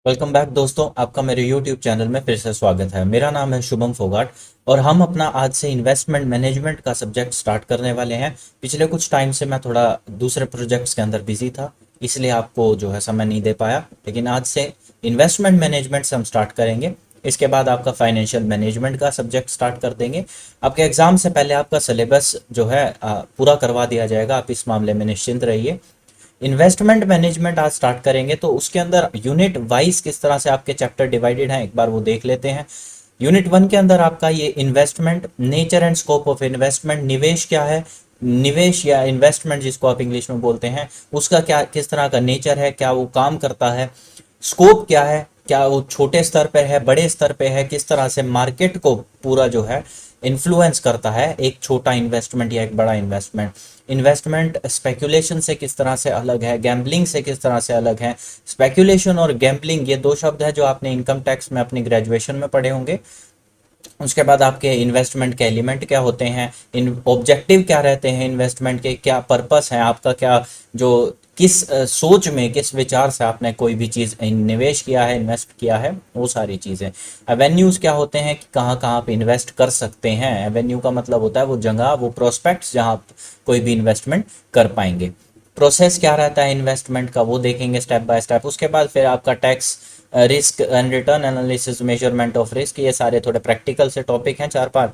Welcome back दोस्तों, आपका मेरे YouTube चैनल में फिर से स्वागत है। मेरा नाम है शुभम फोगाट और हम अपना आज से इन्वेस्टमेंट मैनेजमेंट का सब्जेक्ट स्टार्ट करने वाले हैं। पिछले कुछ टाइम से मैं थोड़ा दूसरे प्रोजेक्ट्स के अंदर बिजी था, इसलिए आपको जो है समय नहीं दे पाया, लेकिन आज से इन्वेस्टमेंट मैनेजमेंट से हम स्टार्ट करेंगे। इसके बाद आपका फाइनेंशियल मैनेजमेंट का सब्जेक्ट स्टार्ट कर देंगे। आपके एग्जाम से पहले आपका सिलेबस जो है पूरा करवा दिया जाएगा, आप इस मामले में निश्चिंत रहिए। इन्वेस्टमेंट मैनेजमेंट आज स्टार्ट करेंगे तो उसके अंदर यूनिट वाइज किस तरह से आपके चैप्टर डिवाइडेड हैं, एक बार वो देख लेते हैं। यूनिट 1 के अंदर आपका ये investment, nature and scope of investment, निवेश क्या है, निवेश या इन्वेस्टमेंट जिसको आप इंग्लिश में बोलते हैं, उसका क्या किस तरह का नेचर है, क्या वो काम करता है, स्कोप क्या है, क्या वो छोटे स्तर पर है, बड़े स्तर पे है, किस तरह से मार्केट को पूरा जो है इन्फ्लुएंस करता है एक छोटा इन्वेस्टमेंट या एक बड़ा इन्वेस्टमेंट। इन्वेस्टमेंट स्पेकुलेशन से किस तरह से अलग है, गैम्बलिंग से किस तरह से अलग है। स्पेकुलेशन और गैम्बलिंग ये दो शब्द है जो आपने इनकम टैक्स में अपनी ग्रेजुएशन में पढ़े होंगे। उसके बाद आपके इन्वेस्टमेंट के एलिमेंट क्या होते हैं, इन ऑब्जेक्टिव क्या रहते हैं इन्वेस्टमेंट के, क्या पर्पस है आपका, क्या जो किस सोच में किस विचार से आपने कोई भी चीज़ निवेश किया है, इन्वेस्ट किया है, वो सारी चीज़ें। एवेन्यूज क्या होते हैं कि कहाँ कहाँ आप इन्वेस्ट कर सकते हैं। एवेन्यू का मतलब होता है वो जगह, वो प्रोस्पेक्ट्स जहाँ आप कोई भी इन्वेस्टमेंट कर पाएंगे। प्रोसेस क्या रहता है इन्वेस्टमेंट का, वो देखेंगे स्टेप बाय स्टेप। उसके बाद फिर आपका tax, risk and return analysis, measurement of risk, ये सारे थोड़े प्रैक्टिकल से टॉपिक हैं 4-5।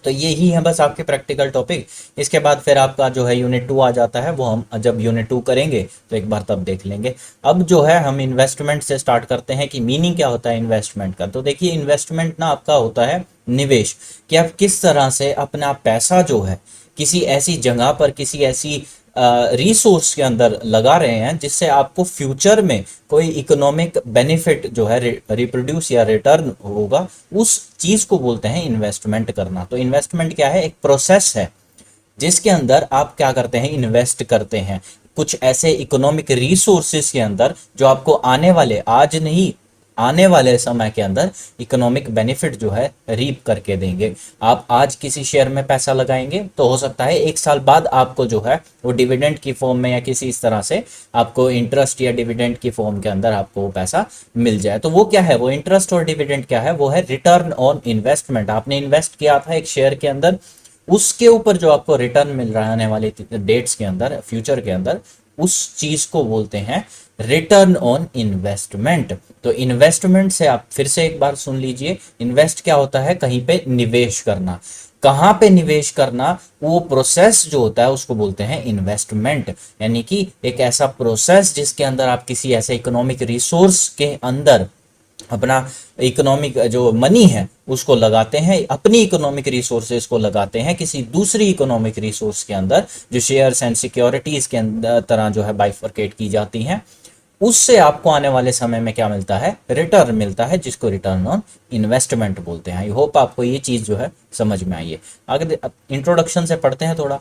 तो ये ही है बस आपके प्रैक्टिकल टॉपिक। इसके बाद फिर आपका जो है यूनिट 2 आ जाता है, वो हम जब यूनिट 2 करेंगे तो एक बार तब देख लेंगे। अब जो है हम इन्वेस्टमेंट से स्टार्ट करते हैं कि मीनिंग क्या होता है इन्वेस्टमेंट का। तो देखिए, इन्वेस्टमेंट ना आपका होता है निवेश, कि आप किस तरह से अपना पैसा जो है किसी ऐसी जगह पर, किसी ऐसी रिसोर्स के अंदर लगा रहे हैं जिससे आपको फ्यूचर में कोई इकोनॉमिक बेनिफिट जो है रिप्रोड्यूस या रिटर्न होगा, उस चीज को बोलते हैं इन्वेस्टमेंट करना। तो इन्वेस्टमेंट क्या है, एक प्रोसेस है जिसके अंदर आप क्या करते हैं, इन्वेस्ट करते हैं कुछ ऐसे इकोनॉमिक रिसोर्सेस के अंदर जो आपको आने वाले, आज नहीं आने वाले समय के अंदर इकोनॉमिक बेनिफिट जो है रीप करके देंगे। आप आज किसी शेयर में पैसा लगाएंगे तो हो सकता है 1 साल बाद आपको जो है वो डिविडेंड की फॉर्म में या किसी इस तरह से आपको इंटरेस्ट या डिविडेंड की फॉर्म के अंदर आपको वो पैसा मिल जाए। तो वो क्या है, वो इंटरेस्ट और डिविडेंड क्या है, वो है रिटर्न ऑन इन्वेस्टमेंट। आपने इन्वेस्ट किया था एक शेयर के अंदर, उसके ऊपर जो आपको रिटर्न मिल रहा है आने वाले डेट्स के अंदर, फ्यूचर के अंदर, उस चीज को बोलते हैं रिटर्न ऑन इन्वेस्टमेंट। तो इन्वेस्टमेंट से आप फिर से एक बार सुन लीजिए, इन्वेस्ट क्या होता है, कहीं पे निवेश करना। कहाँ पे निवेश करना, वो प्रोसेस जो होता है उसको बोलते हैं इन्वेस्टमेंट। यानी कि एक ऐसा प्रोसेस जिसके अंदर आप किसी ऐसे इकोनॉमिक रिसोर्स के अंदर अपना इकोनॉमिक जो मनी है उसको लगाते हैं, अपनी इकोनॉमिक रिसोर्सेज को लगाते हैं किसी दूसरी इकोनॉमिक रिसोर्स के अंदर, जो शेयर्स एंड सिक्योरिटीज के अंदर तरह जो है बाइफरकेट की जाती हैं। उससे आपको आने वाले समय में क्या मिलता है, रिटर्न मिलता है, जिसको रिटर्न ऑन इन्वेस्टमेंट बोलते हैं। आई होप आपको ये चीज जो है समझ में आई है। आगे इंट्रोडक्शन से पढ़ते हैं थोड़ा।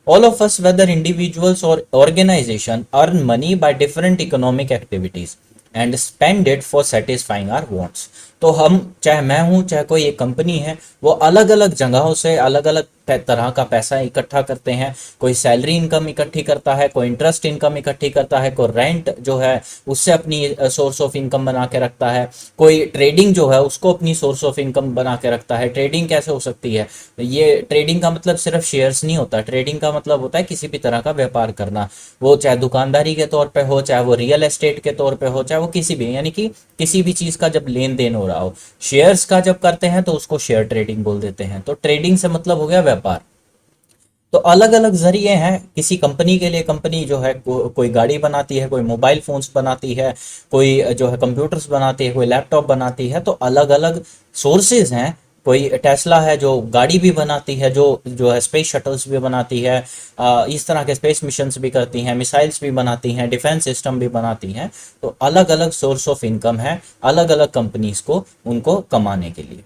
All of us, whether individuals or organization, earn money by different economic activities and spend it for satisfying our wants। तो हम, चाहे मैं हूं चाहे कोई एक कंपनी है, वो अलग अलग जगहों से अलग अलग तरह का पैसा इकट्ठा करते हैं। कोई सैलरी इनकम इकट्ठी करता है, कोई इंटरेस्ट इनकम इकट्ठी करता है, कोई रेंट जो है उससे अपनी सोर्स ऑफ इनकम बना के रखता है, कोई ट्रेडिंग जो है उसको अपनी सोर्स ऑफ इनकम बना के रखता है। ट्रेडिंग कैसे हो सकती है, ये ट्रेडिंग का मतलब सिर्फ शेयर्स नहीं होता, ट्रेडिंग का मतलब होता है किसी भी तरह का व्यापार करना, वो चाहे दुकानदारी के तौर पे हो, चाहे वो रियल एस्टेट के तौर पे हो, चाहे वो किसी भी, यानी कि किसी भी चीज का जब लेन देन हो रहा हो। शेयर्स का जब करते हैं तो उसको शेयर ट्रेडिंग बोल देते हैं। तो ट्रेडिंग से मतलब हो गया व्यापार। तो अलग अलग जरिए हैं किसी कंपनी के लिए। कंपनी जो है कोई गाड़ी बनाती है, कोई मोबाइल फोन्स बनाती है, कोई जो है कंप्यूटर्स बनाती है, कोई लैपटॉप बनाती है। तो अलग अलग सोर्सेज हैं। कोई टेस्ला है जो गाड़ी भी बनाती है, जो है स्पेस शटल्स भी बनाती है, इस तरह के स्पेस मिशंस भी करती हैं, मिसाइल्स भी बनाती हैं, डिफेंस सिस्टम भी बनाती हैं। तो अलग अलग सोर्स ऑफ इनकम है अलग अलग कंपनीज को, उनको कमाने के लिए।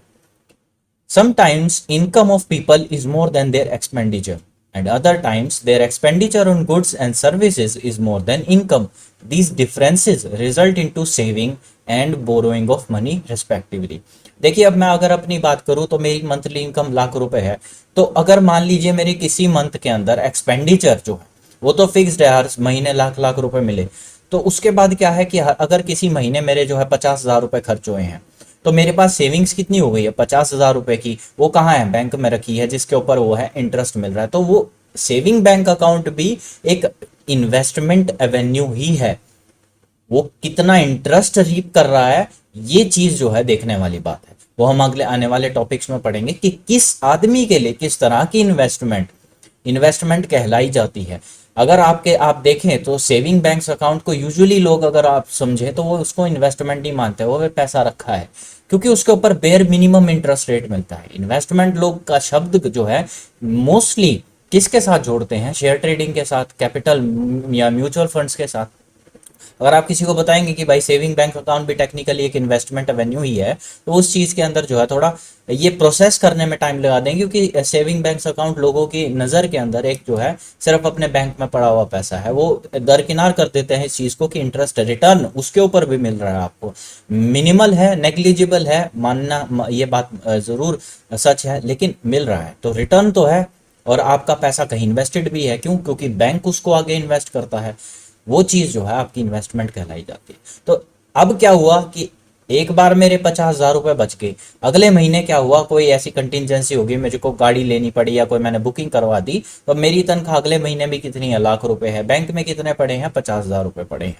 Sometimes income of people is more than their expenditure, and other times their expenditure on goods and services is more than income. These differences result into saving and borrowing of money respectively। देखिए, अब मैं अगर अपनी बात करूं तो मेरी monthly income ₹1,00,000 है। तो अगर मान लीजिए मेरी किसी मंथ के अंदर एक्सपेंडिचर जो है वो तो फिक्स्ड है, हर महीने लाख लाख रुपए मिले, तो उसके बाद क्या है कि अगर किसी महीने मेरे जो है 50,000 रुपये खर्च हुए हैं, तो मेरे पास सेविंग्स कितनी हो गई है 50,000 रुपये की, वो कहाँ है, बैंक में रखी है, जिसके ऊपर वो है इंटरेस्ट मिल रहा है। तो वो सेविंग बैंक अकाउंट भी एक इन्वेस्टमेंट एवेन्यू ही है। वो कितना इंटरेस्ट रीप कर रहा है, ये चीज जो है देखने वाली बात है। वो हम अगले आने वाले टॉपिक्स में पढ़ेंगे कि किस आदमी के लिए किस तरह की इन्वेस्टमेंट इन्वेस्टमेंट कहलाई जाती है। अगर आप देखें तो सेविंग बैंक अकाउंट को यूजुअली लोग, अगर आप समझे तो वो उसको इन्वेस्टमेंट नहीं मानते, वो पैसा रखा है, क्योंकि उसके ऊपर बेयर मिनिमम इंटरेस्ट रेट मिलता है। इन्वेस्टमेंट लोग का शब्द जो है मोस्टली किसके साथ जोड़ते हैं, शेयर ट्रेडिंग के साथ, कैपिटल या म्यूचुअल फंड्स के साथ। अगर आप किसी को बताएंगे कि भाई सेविंग बैंक अकाउंट भी टेक्निकली एक इन्वेस्टमेंट एवेन्यू ही है, तो उस चीज़ के अंदर जो है थोड़ा ये प्रोसेस करने में टाइम लगा देंगे, क्योंकि सेविंग बैंक अकाउंट लोगों की नज़र के अंदर एक जो है सिर्फ अपने बैंक में पड़ा हुआ पैसा है। वो दरकिनार कर देते हैं इस चीज़ को कि इंटरेस्ट रिटर्न उसके ऊपर भी मिल रहा है आपको, मिनिमल है, नेग्लिजिबल है, मानना ये बात ज़रूर सच है, लेकिन मिल रहा है तो रिटर्न तो है, और आपका पैसा कहीं इन्वेस्टेड भी है। क्यों? क्योंकि बैंक उसको आगे इन्वेस्ट करता है। वो चीज जो है आपकी इन्वेस्टमेंट कहलाई जाती है। तो अब क्या हुआ कि एक बार मेरे 50,000 रुपये बच गए, अगले महीने क्या हुआ, कोई ऐसी कंटिजेंसी होगी, मुझे को गाड़ी लेनी पड़ी या कोई मैंने बुकिंग करवा दी, तो मेरी तनख्वाह अगले महीने में कितनी है, लाख रुपए है, बैंक में कितने पड़े हैं, 50,000 रुपये पड़े हैं।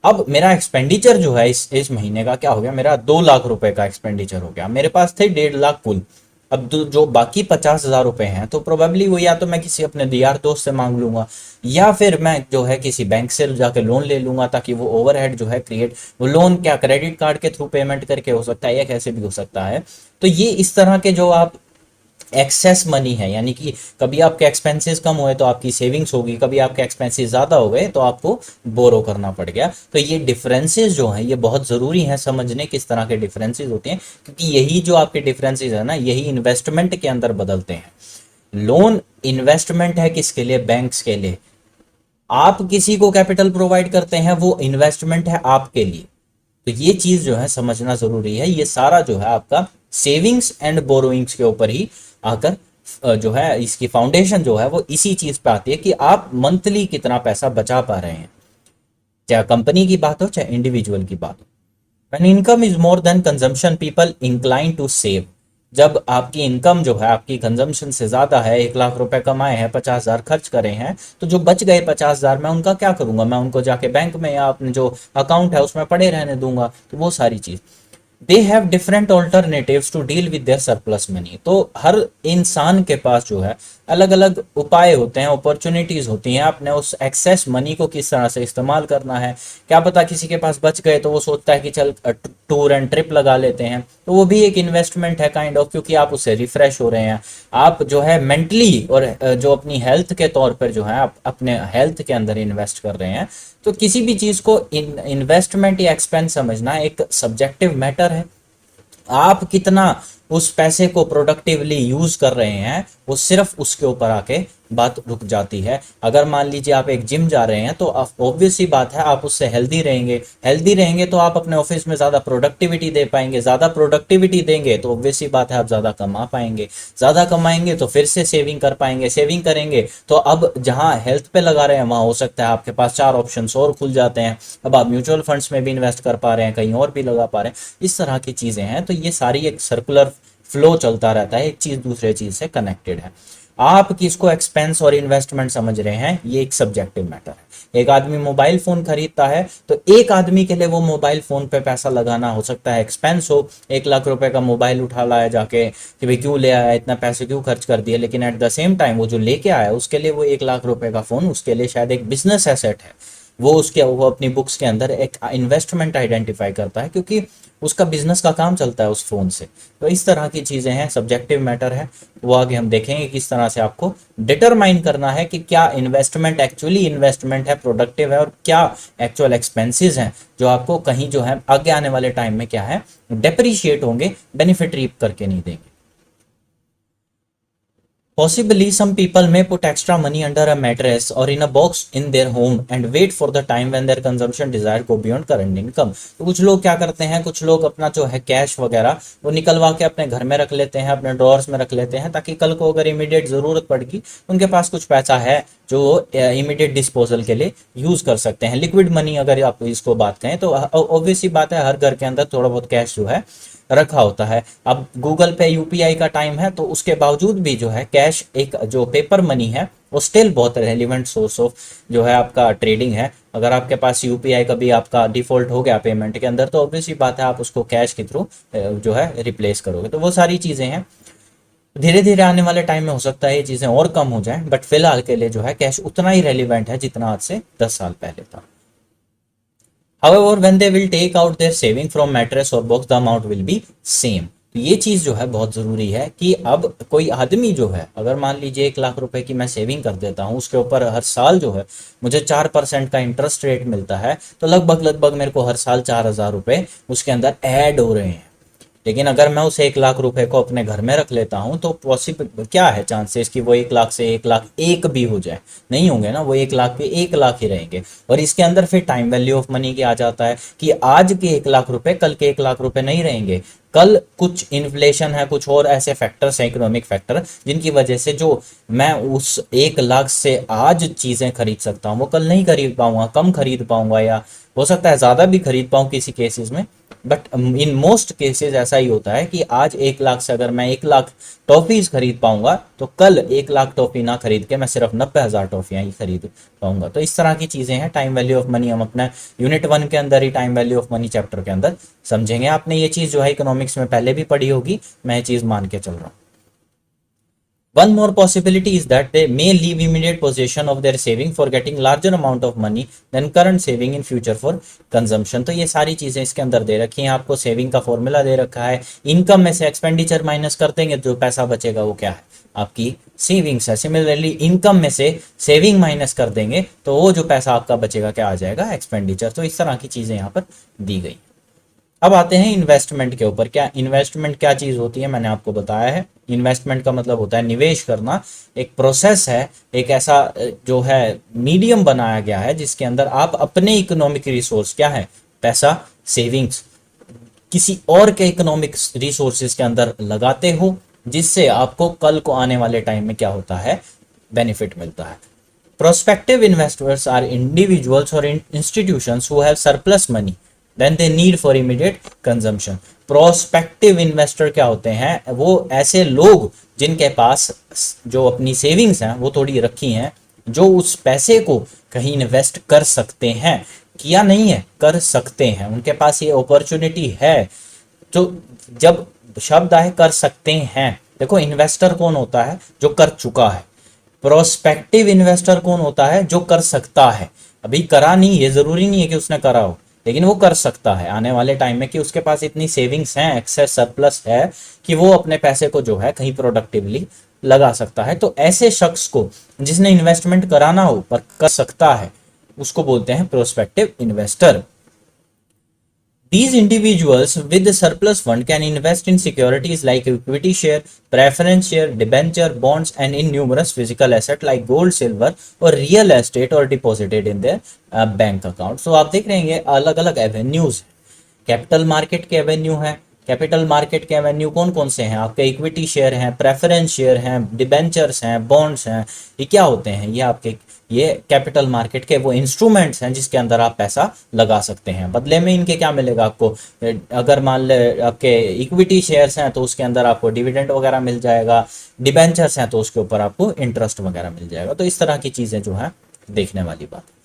अब मेरा एक्सपेंडिचर जो है इस महीने का क्या हो गया, मेरा 2 लाख रुपए का एक्सपेंडिचर हो गया। मेरे पास थे 1.5 लाख कुल। अब जो बाकी 50,000 रुपए हैं, तो प्रोबेबली वो या तो मैं किसी अपने यार दोस्त से मांग लूंगा, या फिर मैं जो है किसी बैंक से जाके लोन ले लूंगा, ताकि वो ओवरहेड जो है क्रिएट, वो लोन क्या क्रेडिट कार्ड के थ्रू पेमेंट करके हो सकता है या कैसे भी हो सकता है। तो ये इस तरह के जो आप एक्सेस मनी है, यानी कि कभी आपके एक्सपेंसेस कम हुए तो आपकी सेविंग्स होगी, कभी आपके एक्सपेंसेस ज़्यादा हो गए तो आपको बोरो करना पड़ गया। तो ये डिफरेंसेस जो हैं ये बहुत ज़रूरी हैं समझने, किस तरह के डिफरेंसेस होते हैं, क्योंकि यही जो आपके डिफरेंसेस है ना, यही इन्वेस्टमेंट के अंदर बदलते हैं। लोन इन्वेस्टमेंट है किसके लिए, बैंक्स के लिए। आप किसी को कैपिटल प्रोवाइड करते हैं, वो इन्वेस्टमेंट है आपके लिए। तो ये चीज जो है समझना जरूरी है। ये सारा जो है आपका सेविंग्स एंड बोरोइंग्स के ऊपर ही आकर जो है इसकी फाउंडेशन जो है वो इसी चीज पे आती है कि आप मंथली कितना पैसा बचा पा रहे हैं, चाहे कंपनी की बात हो चाहे इंडिविजुअल की बात हो। When income is more than consumption, people incline to save। जब आपकी इनकम जो है आपकी कंजम्पशन से ज्यादा है, 1 लाख रुपए कमाए हैं, 50,000 खर्च करे हैं, तो जो बच गए 50,000 मैं उनका क्या करूंगा, मैं उनको जाके बैंक में या अपने जो अकाउंट है उसमें पड़े रहने दूंगा। तो वो सारी चीज, they have different alternatives to deal with their surplus money. तो हर इंसान के पास जो है अलग अलग उपाय होते हैं, अपॉर्चुनिटीज होती हैं, आपने उस एक्सेस मनी को किस तरह से इस्तेमाल करना है। क्या पता किसी के पास बच गए तो वो सोचता है कि चल टूर एंड ट्रिप लगा लेते हैं, तो वो भी एक इन्वेस्टमेंट है काइंड ऑफ, क्योंकि आप उससे रिफ्रेश हो रहे हैं। आप जो है मेंटली और जो अपनी हेल्थ के तौर पर जो है आप अपने हेल्थ के अंदर इन्वेस्ट कर रहे हैं। तो किसी भी चीज को इन्वेस्टमेंट या एक्सपेंस समझना एक सब्जेक्टिव मैटर है। आप कितना उस पैसे को प्रोडक्टिवली यूज कर रहे हैं, वो सिर्फ उसके ऊपर आके बात रुक जाती है। अगर मान लीजिए आप एक जिम जा रहे हैं, तो ऑब्वियस सी बात है आप उससे हेल्दी रहेंगे तो आप अपने ऑफिस में ज़्यादा प्रोडक्टिविटी दे पाएंगे, ज़्यादा प्रोडक्टिविटी देंगे तो ऑब्वियस सी बात है आप ज़्यादा कमा पाएंगे, ज़्यादा कमाएंगे तो फिर से सेविंग कर पाएंगे, सेविंग करेंगे तो अब जहां हेल्थ पे लगा रहे हैं वहां हो सकता है आपके पास 4 ऑप्शन और खुल जाते हैं। अब आप म्यूचुअल फंड्स में भी इन्वेस्ट कर पा रहे हैं, कहीं और भी लगा पा रहे हैं। इस तरह की चीज़ें हैं। तो ये सारी एक सर्कुलर फ्लो चलता रहता है, एक चीज़ दूसरे चीज़ से कनेक्टेड है। आप किसको एक्सपेंस और इन्वेस्टमेंट समझ रहे हैं, ये एक सब्जेक्टिव मैटर है। एक आदमी मोबाइल फोन खरीदता है, तो एक आदमी के लिए वो मोबाइल फोन पे पैसा लगाना हो सकता है एक्सपेंस हो, 1 लाख रुपए का मोबाइल उठा लाया जाके कि भाई क्यों ले आया, इतना पैसे क्यों खर्च कर दिए, लेकिन एट द सेम टाइम वो जो लेके आया उसके लिए वो 1 लाख रुपए का फोन उसके लिए शायद एक बिजनेस एसेट है। वो अपनी बुक्स के अंदर एक इन्वेस्टमेंट आइडेंटिफाई करता है, क्योंकि उसका बिजनेस का काम चलता है उस फोन से। तो इस तरह की चीजें हैं, सब्जेक्टिव मैटर है। वो आगे हम देखेंगे किस तरह से आपको डिटरमाइन करना है कि क्या इन्वेस्टमेंट एक्चुअली इन्वेस्टमेंट है, प्रोडक्टिव है, और क्या एक्चुअल एक्सपेंसेस हैं जो आपको कहीं जो है आगे आने वाले टाइम में क्या है डेप्रिशिएट होंगे, बेनिफिट रीप करके नहीं देंगे। Possibly, some people may put extra money under a mattress or in a box in their home and wait for the time when their consumption desire go beyond current income. तो कुछ लोग क्या करते हैं, कुछ लोग अपना जो है कैश वगैरह वो निकलवा के अपने घर में रख लेते हैं, अपने ड्रॉर्स में रख लेते हैं, ताकि कल को अगर इमीडिएट ज़रूरत पड़ेगी उनके पास कुछ पैसा है जो इमीडिएट डिस्पोजल के लिए यूज़ कर सकते हैं। लिक्विड मनी अगर आप इसको बात करें तो ऑब्वियसली बात है, हर घर के अंदर थोड़ा बहुत कैश जो है रखा होता है। अब गूगल पे यूपीआई का टाइम है तो उसके बावजूद भी जो है कैश एक जो पेपर मनी है वो स्टिल बहुत रेलिवेंट सोर्स ऑफ जो है आपका ट्रेडिंग है। अगर आपके पास यूपीआई कभी आपका डिफॉल्ट हो गया पेमेंट के अंदर तो ऑब्वियसली बात है आप उसको कैश के थ्रू जो है रिप्लेस करोगे। तो वो सारी चीज़ें हैं, धीरे धीरे आने वाले टाइम में हो सकता है ये चीज़ें और कम हो जाएं, बट फिलहाल के लिए जो है कैश उतना ही रेलिवेंट है जितना आज से 10 साल पहले था। However, when they will take out their saving from mattress or box, the amount will be same. तो ये चीज़ जो है बहुत ज़रूरी है कि अब कोई आदमी जो है, अगर मान लीजिए 1 लाख रुपए की मैं सेविंग कर देता हूँ, उसके ऊपर हर साल जो है मुझे 4% का इंटरेस्ट रेट मिलता है, तो लगभग लगभग मेरे को हर साल 4,000 रुपये उसके अंदर ऐड हो रहे हैं। लेकिन अगर मैं उस 1 लाख रुपए को अपने घर में रख लेता हूं तो पॉसिबल क्या है चांसेस कि वो 1 लाख से 1 लाख 1 भी हो जाए, नहीं होंगे ना, वो 1 लाख के 1 लाख ही रहेंगे। और इसके अंदर फिर टाइम वैल्यू ऑफ मनी की आ जाता है कि आज के 1 लाख रुपए कल के 1 लाख रुपए नहीं रहेंगे, कल कुछ इन्फ्लेशन है, कुछ और ऐसे फैक्टर्स हैं, इकोनॉमिक फैक्टर, जिनकी वजह से जो मैं उस 1 लाख से आज चीज़ें खरीद सकता हूँ वो कल नहीं खरीद पाऊंगा, कम खरीद पाऊंगा, या हो सकता है ज़्यादा भी खरीद पाऊँ किसी केसेस में। बट इन मोस्ट केसेस ऐसा ही होता है कि आज 1 लाख से अगर मैं 1 लाख टॉफीज खरीद पाऊंगा तो कल 1 लाख टॉफी ना खरीद के मैं सिर्फ 90,000 टॉफियां ही खरीद पाऊंगा। तो इस तरह की चीजें हैं। टाइम वैल्यू ऑफ मनी हम अपना यूनिट 1 के अंदर ही time value of money chapter के अंदर समझेंगे। आपने ये चीज जो है इकोनॉमिक्स में पहले भी पढ़ी होगी, मैं ये चीज मान के चल रहा हूँ। One more possibility is that they may leave immediate possession of their saving for getting larger amount of money than current saving in future for consumption। तो ये सारी चीजें इसके अंदर दे रखी हैं आपको, सेविंग का फॉर्मूला दे रखा है, इनकम में से एक्सपेंडिचर माइनस कर देंगे जो पैसा बचेगा वो क्या है, आपकी सेविंग्स है। सिमिलरली इनकम में से सेविंग माइनस कर देंगे तो वो जो पैसा आपका बचेगा क्या आ जाएगा, एक्सपेंडिचर। तो इस तरह की चीजें यहाँ पर दी गई। अब आते हैं इन्वेस्टमेंट के ऊपर। क्या इन्वेस्टमेंट क्या चीज़ होती है, मैंने आपको बताया है। इन्वेस्टमेंट का मतलब होता है निवेश करना, एक प्रोसेस है, एक ऐसा जो है मीडियम बनाया गया है जिसके अंदर आप अपने इकोनॉमिक रिसोर्स क्या है, पैसा, सेविंग्स, किसी और के इकोनॉमिक रिसोर्सेज के अंदर लगाते हो, जिससे आपको कल को आने वाले टाइम में क्या होता है, बेनिफिट मिलता है। Prospective investors are individuals or institutions who have surplus money then they need for immediate consumption। Prospective investor क्या होते हैं, वो ऐसे लोग जिनके पास जो अपनी सेविंग्स हैं वो थोड़ी रखी हैं, जो उस पैसे को कहीं इन्वेस्ट कर सकते हैं, किया नहीं है, कर सकते हैं, उनके पास ये अपॉर्चुनिटी है। तो जब शब्द आए कर सकते हैं, देखो इन्वेस्टर कौन होता है, जो कर चुका है। प्रोस्पेक्टिव इन्वेस्टर कौन होता है, जो कर सकता है। अभी करा नहीं, ये जरूरी नहीं है कि उसने करा हो, लेकिन वो कर सकता है आने वाले टाइम में कि उसके पास इतनी सेविंग्स हैं, एक्सेस सरप्लस है कि वो अपने पैसे को जो है कहीं प्रोडक्टिवली लगा सकता है। तो ऐसे शख्स को जिसने इन्वेस्टमेंट कराना हो पर कर सकता है, उसको बोलते हैं prospective investor. These individuals with the surplus fund can invest in securities like equity share, preference share, debenture, bonds, and in numerous physical assets like gold, silver or real estate or deposited in their bank account। So आप देख रहे हैं अलग अलग avenues है। Capital market के Avenue है। Capital market के एवेन्यू कौन कौन से हैं, आपके इक्विटी शेयर हैं, प्रेफरेंस शेयर हैं, डिबेंचर्स हैं, बॉन्ड्स हैं। ये क्या होते हैं, ये आपके ये कैपिटल मार्केट के वो इंस्ट्रूमेंट्स हैं जिसके अंदर आप पैसा लगा सकते हैं। बदले में इनके क्या मिलेगा आपको, अगर मान ले आपके इक्विटी शेयर्स हैं तो उसके अंदर आपको डिविडेंड वगैरह मिल जाएगा, डिबेंचर्स हैं तो उसके ऊपर आपको इंटरेस्ट वगैरह मिल जाएगा। तो इस तरह की चीज़ें जो है देखने वाली बात है।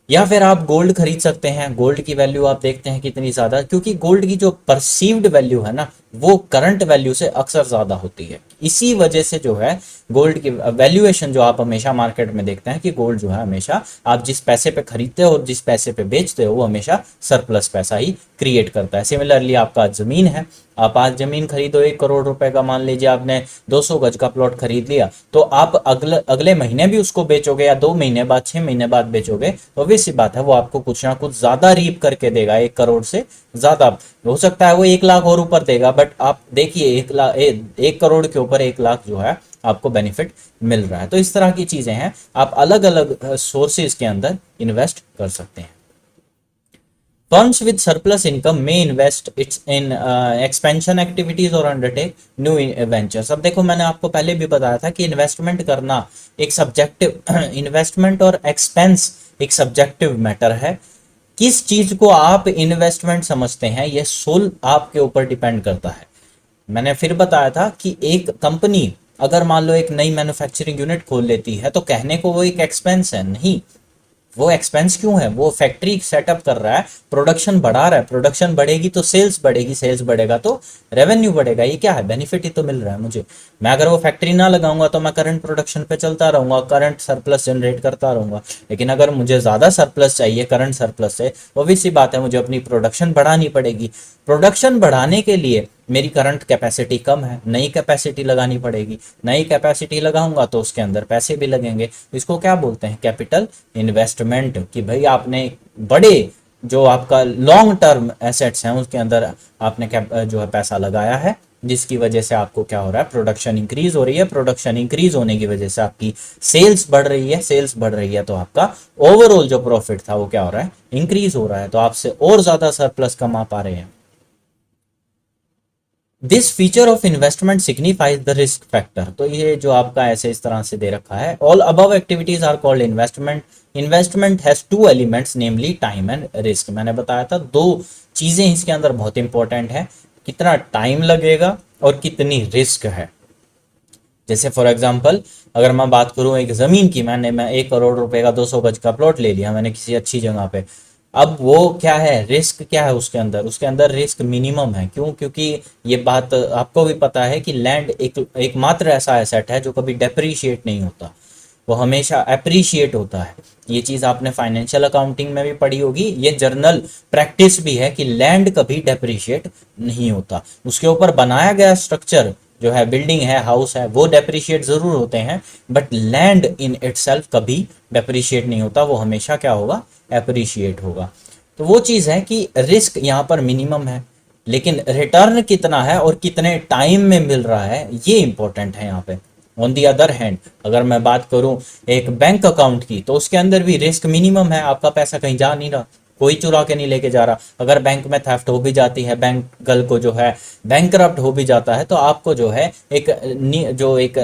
या फिर आप गोल्ड खरीद सकते हैं। गोल्ड की वैल्यू आप देखते हैं कितनी ज़्यादा, क्योंकि गोल्ड की जो परसीव्ड वैल्यू है ना वो करंट वैल्यू से अक्सर ज़्यादा होती है। इसी वजह से जो है गोल्ड की वैल्यूएशन जो आप हमेशा मार्केट में देखते हैं कि गोल्ड जो है हमेशा आप जिस पैसे पे खरीदते हो और जिस पैसे पे बेचते हो वो हमेशा सरप्लस पैसा ही क्रिएट करता है। सिमिलरली आपका ज़मीन है, आप आज ज़मीन खरीदो 1 करोड़ रुपए का, मान लीजिए आपने 200 गज का प्लॉट खरीद लिया, तो आप अगले महीने भी उसको बेचोगे या 2 महीने बाद, 6 महीने बाद बेचोगे, तो ऑब्वियस सी बात है वो आपको कुछ ना कुछ ज्यादा रीप करके देगा, 1 करोड़ से ज्यादा। हो सकता है वो 1 लाख और ऊपर देगा, बट आप देखिए 1 लाख 1 करोड़ के ऊपर 1 लाख जो है आपको बेनिफिट मिल रहा है। तो इस तरह की चीजें हैं, आप अलग अलग सोर्सेज के अंदर इन्वेस्ट कर सकते हैं। Firms with surplus income may invest its in expansion activities और undertake new ventures। अब देखो मैंने आपको पहले भी बताया था कि इन्वेस्टमेंट करना एक सब्जेक्टिव इन्वेस्टमेंट और एक्सपेंस एक सब्जेक्टिव मैटर है। किस चीज को आप इन्वेस्टमेंट समझते हैं ये सोल आपके ऊपर डिपेंड करता है। मैंने फिर बताया था कि एक कंपनी अगर मान लो एक नई मैन्युफैक्चरिंग यूनिट खोल लेती है तो कहने को वो एक एक्सपेंस है, नहीं। वो एक्सपेंस क्यों है? वो फैक्ट्री सेटअप कर रहा है, प्रोडक्शन बढ़ा रहा है, प्रोडक्शन बढ़ेगी तो सेल्स बढ़ेगी, सेल्स बढ़ेगा तो रेवेन्यू बढ़ेगा। ये क्या है? बेनिफिट ही तो मिल रहा है मुझे। मैं अगर वो फैक्ट्री ना लगाऊंगा तो मैं करंट प्रोडक्शन पे चलता रहूंगा, करंट सरप्लस जनरेट करता रहूंगा। लेकिन अगर मुझे ज्यादा सरप्लस चाहिए, करंट सरप्लस है, ऑब्वियस सी बात है मुझे अपनी प्रोडक्शन बढ़ानी पड़ेगी। प्रोडक्शन बढ़ाने के लिए मेरी करंट कैपेसिटी कम है, नई कैपेसिटी लगानी पड़ेगी। नई कैपेसिटी लगाऊंगा तो उसके अंदर पैसे भी लगेंगे। इसको क्या बोलते हैं? Capital investment. कि भाई आपने बड़े जो आपका लॉन्ग टर्म एसेट्स हैं उसके अंदर आपने जो है पैसा लगाया है, जिसकी वजह से आपको क्या हो रहा है? प्रोडक्शन इंक्रीज हो रही है। प्रोडक्शन इंक्रीज होने की वजह से आपकी सेल्स बढ़ रही है। सेल्स बढ़ रही है तो आपका ओवरऑल जो प्रॉफिट था वो क्या हो रहा है? इंक्रीज हो रहा है। तो आपसे और ज्यादा सरप्लस कमा पा रहे हैं। This feature of investment signifies the risk factor. तो ये जो आपका ऐसे इस तरह से दे रखा है, all above activities are called investment. Investment has two elements namely time and risk. मैंने बताया था दो चीजें इसके अंदर बहुत इंपॉर्टेंट है, कितना टाइम लगेगा और कितनी रिस्क है। जैसे फॉर एग्जाम्पल अगर मैं बात करूं एक जमीन की, मैं 1 करोड़ रुपए का 200 गज का प्लॉट ले लिया मैंने किसी अच्छी जगह पे। अब वो क्या है? रिस्क क्या है उसके अंदर? उसके अंदर रिस्क मिनिमम है। क्यों? क्योंकि ये बात आपको भी पता है कि लैंड एकमात्र ऐसा एसेट है जो कभी डेप्रीशिएट नहीं होता, वो हमेशा अप्रिशिएट होता है। ये चीज आपने फाइनेंशियल अकाउंटिंग में भी पढ़ी होगी। ये जर्नल प्रैक्टिस भी है कि लैंड कभी डेप्रीशिएट नहीं होता। उसके ऊपर बनाया गया स्ट्रक्चर जो है, बिल्डिंग है, हाउस है, वो डेप्रीशिएट जरूर होते हैं, बट लैंड इन इटसेल्फ कभी डेप्रीशिएट नहीं होता, वो हमेशा क्या होगा? एप्रिशिएट होगा। तो वो चीज है कि रिस्क यहाँ पर मिनिमम है, लेकिन रिटर्न कितना है और कितने टाइम में मिल रहा है ये इंपॉर्टेंट है यहाँ पे। ऑन दी अदर हैंड अगर मैं बात करूं एक बैंक अकाउंट की, तो उसके अंदर भी रिस्क मिनिमम है। आपका पैसा कहीं जा नहीं रहा, कोई चुरा के नहीं लेके जा रहा। अगर बैंक में थेफ्ट हो भी जाती है, बैंक कल को जो है बैंकरप्ट हो भी जाता है, तो आपको जो है एक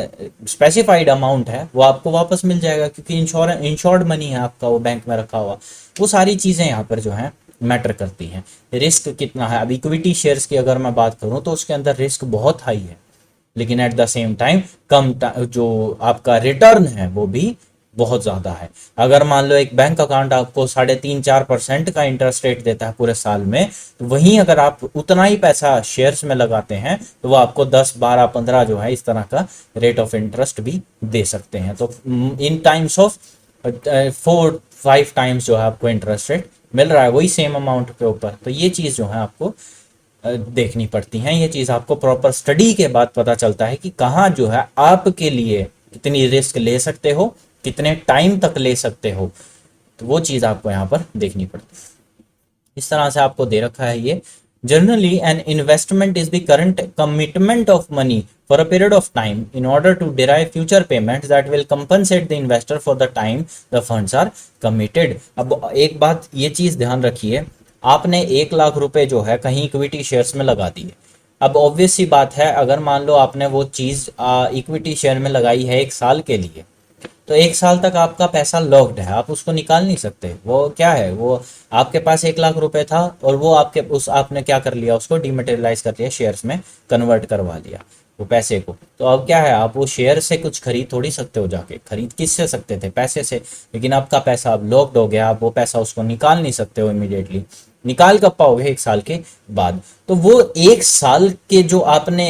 स्पेसिफाइड अमाउंट है वो आपको वापस मिल जाएगा, क्योंकि इंश्योर्ड मनी है आपका वो बैंक में रखा हुआ। वो सारी चीजें यहाँ पर जो है मैटर करती हैं। रिस्क कितना है? अब इक्विटी शेयर्स की अगर मैं बात करूं तो उसके अंदर रिस्क बहुत हाई है, लेकिन एट द सेम टाइम जो आपका रिटर्न है वो भी बहुत ज्यादा है। अगर मान लो एक बैंक अकाउंट आपको 3.5-4% का इंटरेस्ट रेट देता है पूरे साल में, तो वहीं अगर आप उतना ही पैसा शेयर्स में लगाते हैं तो वो आपको 10, 12, 15 जो है इस तरह का रेट ऑफ इंटरेस्ट भी दे सकते हैं। तो इन टाइम्स ऑफ 4-5 टाइम्स जो है आपको इंटरेस्ट रेट मिल रहा है वही सेम अमाउंट के ऊपर। तो ये चीज जो है आपको देखनी पड़ती हैं। ये चीज आपको प्रॉपर स्टडी के बाद पता चलता है कि कहाँ जो है आपके लिए कितनी रिस्क ले सकते हो, कितने टाइम तक ले सकते हो। तो वो चीज आपको यहाँ पर देखनी पड़ती है। इस तरह से आपको दे रखा है ये। Generally an investment is the current commitment of money for a period of time in order to derive future payments that will compensate the investor for the time the funds are committed. अब एक बात ये चीज ध्यान रखिए, आपने 1 लाख रुपए जो है कहीं इक्विटी शेयर्स में लगा दिए। अब ऑब्वियस सी बात है, अगर मान लो आपने वो चीज इक्विटी शेयर में लगाई है 1 साल के लिए, तो 1 साल तक आपका पैसा लॉक्ड है, आप उसको निकाल नहीं सकते। वो क्या है? वो आपके पास 1 लाख रुपए था और वो आपने क्या कर लिया? उसको डिमेटेरियलाइज कर लिया, शेयर्स में कन्वर्ट करवा लिया वो पैसे को। तो अब क्या है? आप वो शेयर से कुछ खरीद थोड़ी सकते हो, जाके खरीद किससे सकते थे? पैसे से। लेकिन आपका पैसा अब लॉक्ड हो गया, आप वो पैसा उसको निकाल नहीं सकते हो इमीडिएटली। निकाल कब पाओगे? 1 साल के बाद। तो वो एक साल के जो आपने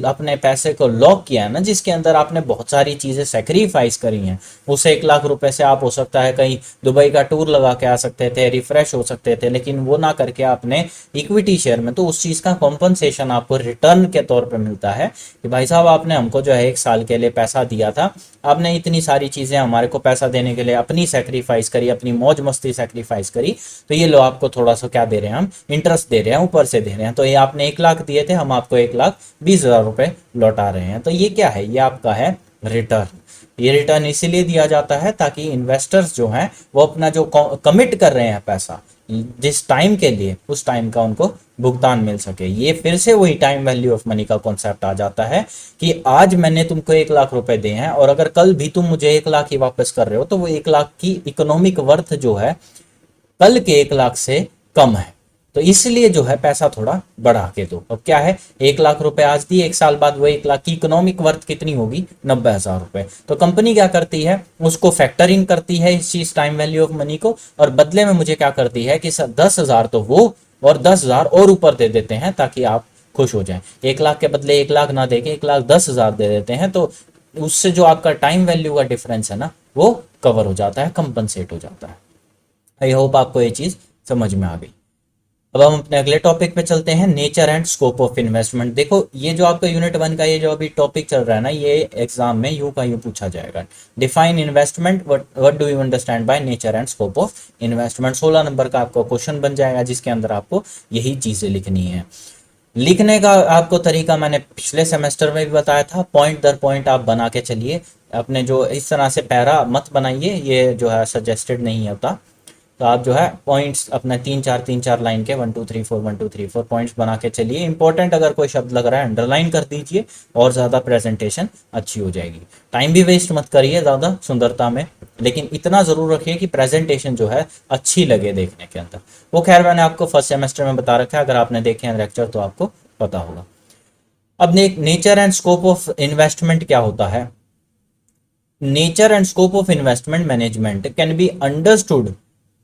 अपने पैसे को लॉक किया है ना, जिसके अंदर आपने बहुत सारी चीजें सेक्रीफाइस करी हैं, उस 1 लाख रुपए से आप हो सकता है कहीं दुबई का टूर लगा के आ सकते थे, रिफ्रेश हो सकते थे, लेकिन वो ना करके आपने इक्विटी शेयर में, तो उस चीज का कॉम्पनसेशन आपको रिटर्न के तौर पे मिलता है कि भाई साहब आपने हमको जो है 1 साल के लिए पैसा दिया था, आपने इतनी सारी चीजें हमारे को पैसा देने के लिए अपनी सेक्रीफाइस करी, अपनी मौज मस्ती सेक्रीफाइस करी, तो ये लो आपको थोड़ा सा क्या दे रहे हैं, हम इंटरेस्ट दे रहे हैं, ऊपर से दे रहे हैं। तो ये आपने 1 लाख दिए थे, हम आपको 1,20,000 रुपए लौटा रहे हैं। तो ये क्या है, ये आपका है रिटर्न। ये रिटर्न इसीलिए दिया जाता है ताकि इन्वेस्टर्स जो हैं वो अपना जो कमिट कर रहे हैं पैसा जिस टाइम के लिए, उस टाइम का उनको भुगतान मिल सके। ये फिर से वही टाइम वैल्यू ऑफ मनी का कॉन्सेप्ट आ जाता है कि आज मैंने तुमको 1 लाख रुपए दिए हैं और अगर कल भी तुम मुझे 1 लाख ही वापस कर रहे हो, तो वो 1 लाख की इकोनॉमिक वर्थ जो है कल के 1 लाख से कम है। तो इसलिए जो है पैसा थोड़ा बढ़ा के दो। अब क्या है, 1 लाख रुपए आज दिए, 1 साल बाद वो 1 लाख की इकोनॉमिक वर्थ कितनी होगी, 90,000 रुपए। तो कंपनी क्या करती है, उसको फैक्टर इन करती है इस चीज टाइम वैल्यू ऑफ मनी को, और बदले में मुझे क्या करती है कि 10,000 तो वो और 10,000 और ऊपर दे देते हैं ताकि आप खुश हो जाएं। 1 लाख के बदले 1 लाख ना देके 1,10,000 दे देते हैं, तो उससे जो आपका टाइम वैल्यू का डिफरेंस है ना, वो कवर हो जाता है, कंपनसेट हो जाता है। आई होप आपको ये चीज समझ में आ गई। अब हम अपने अगले टॉपिक पे चलते हैं, nature and scope of investment. देखो ये जो आपका यूनिट 1 का ये जो अभी टॉपिक चल रहा है ना, ये एग्जाम में यूं का यूं पूछा जाएगा। Define investment, what do you understand by nature and scope of investment. 16 number का आपको क्वेश्चन बन जाएगा जिसके अंदर आपको यही चीजें लिखनी है। लिखने का आपको तरीका मैंने पिछले सेमेस्टर में भी बताया था, पॉइंट दर पॉइंट आप बना के चलिए। अपने जो इस तरह से पैरा मत बनाइए, ये जो है सजेस्टेड नहीं होता। तो आप जो है पॉइंट्स अपना 3-4 लाइन के 1 2 3 4 पॉइंट्स बना के चलिए। इंपॉर्टेंट अगर कोई शब्द लग रहा है अंडरलाइन कर दीजिए, और ज़्यादा प्रेजेंटेशन अच्छी हो जाएगी। टाइम भी वेस्ट मत करिए ज़्यादा सुंदरता में, लेकिन इतना ज़रूर रखिए कि प्रेजेंटेशन जो है अच्छी लगे देखने के अंदर। वो खैर मैंने आपको फर्स्ट सेमेस्टर में बता रखा है, अगर आपने देखे हैं लेक्चर तो आपको पता होगा। अब nature and scope of investment क्या होता है। Nature and scope of investment management can be understood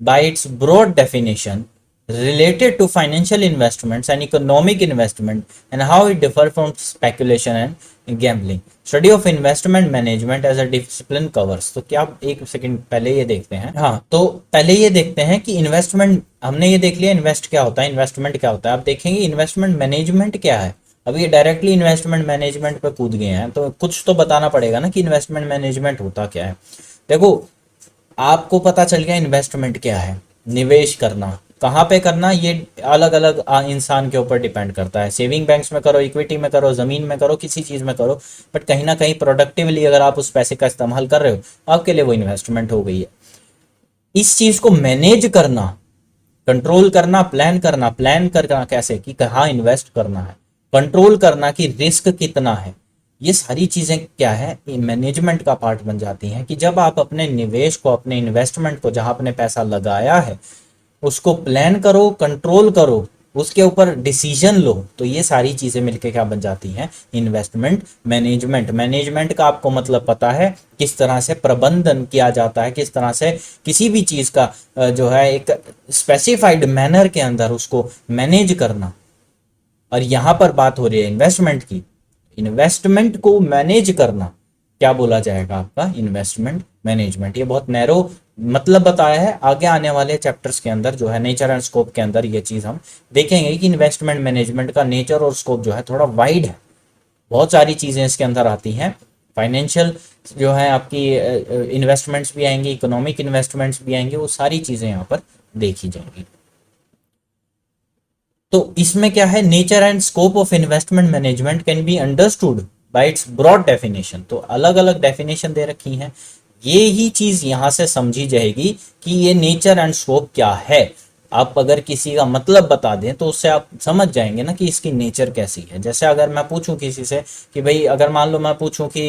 by its broad definition related to financial investments and economic investment and how it differs from speculation and gambling. Study of investment management as a discipline covers. तो क्या एक second पहले ये देखते हैं, हाँ तो पहले ये देखते हैं कि इन्वेस्टमेंट हमने ये देख लिया, इन्वेस्ट क्या होता है, इन्वेस्टमेंट क्या होता है। आप देखेंगे इन्वेस्टमेंट मैनेजमेंट क्या है। अब ये डायरेक्टली इन्वेस्टमेंट मैनेजमेंट पे कूद गए हैं, तो कुछ तो बताना पड़ेगा ना कि इन्वेस्टमेंट मैनेजमेंट होता क्या है। देखो आपको पता चल गया इन्वेस्टमेंट क्या है, निवेश करना, कहाँ पे करना ये अलग अलग इंसान के ऊपर डिपेंड करता है। सेविंग बैंक्स में करो, इक्विटी में करो, जमीन में करो, किसी चीज में करो, बट कहीं ना कहीं प्रोडक्टिवली अगर आप उस पैसे का इस्तेमाल कर रहे हो, आपके लिए वो इन्वेस्टमेंट हो गई है। इस चीज को मैनेज करना, कंट्रोल करना, प्लान करना कैसे कि कहाँ इन्वेस्ट करना है, कंट्रोल करना कि रिस्क कितना है, ये सारी चीजें क्या है, मैनेजमेंट का पार्ट बन जाती हैं। कि जब आप अपने निवेश को, अपने इन्वेस्टमेंट को, जहां आपने पैसा लगाया है, उसको प्लान करो, कंट्रोल करो, उसके ऊपर डिसीजन लो, तो ये सारी चीजें मिलके क्या बन जाती हैं, इन्वेस्टमेंट मैनेजमेंट। मैनेजमेंट का आपको मतलब पता है, किस तरह से प्रबंधन किया जाता है, किस तरह से किसी भी चीज का जो है एक स्पेसिफाइड मैनर के अंदर उसको मैनेज करना। और यहां पर बात हो रही है इन्वेस्टमेंट की, इन्वेस्टमेंट को मैनेज करना क्या बोला जाएगा, आपका इन्वेस्टमेंट मैनेजमेंट। ये बहुत नैरो मतलब बताया है, आगे आने वाले चैप्टर्स के अंदर जो है नेचर एंड स्कोप के अंदर ये चीज हम देखेंगे कि इन्वेस्टमेंट मैनेजमेंट का नेचर और स्कोप जो है थोड़ा वाइड है, बहुत सारी चीजें इसके अंदर आती हैं। फाइनेंशियल जो है आपकी इन्वेस्टमेंट्स भी आएंगी, इकोनॉमिक इन्वेस्टमेंट्स भी आएंगे, वो सारी चीजें यहाँ पर देखी जाएंगी। तो इसमें क्या है, nature and scope of investment management can be understood by its broad definition. तो अलग अलग डेफिनेशन दे रखी हैं, ये ही चीज यहां से समझी जाएगी कि ये नेचर एंड स्कोप क्या है। आप अगर किसी का मतलब बता दें तो उससे आप समझ जाएंगे ना कि इसकी नेचर कैसी है। जैसे अगर मैं पूछूं किसी से कि भाई, अगर मान लो मैं पूछूं कि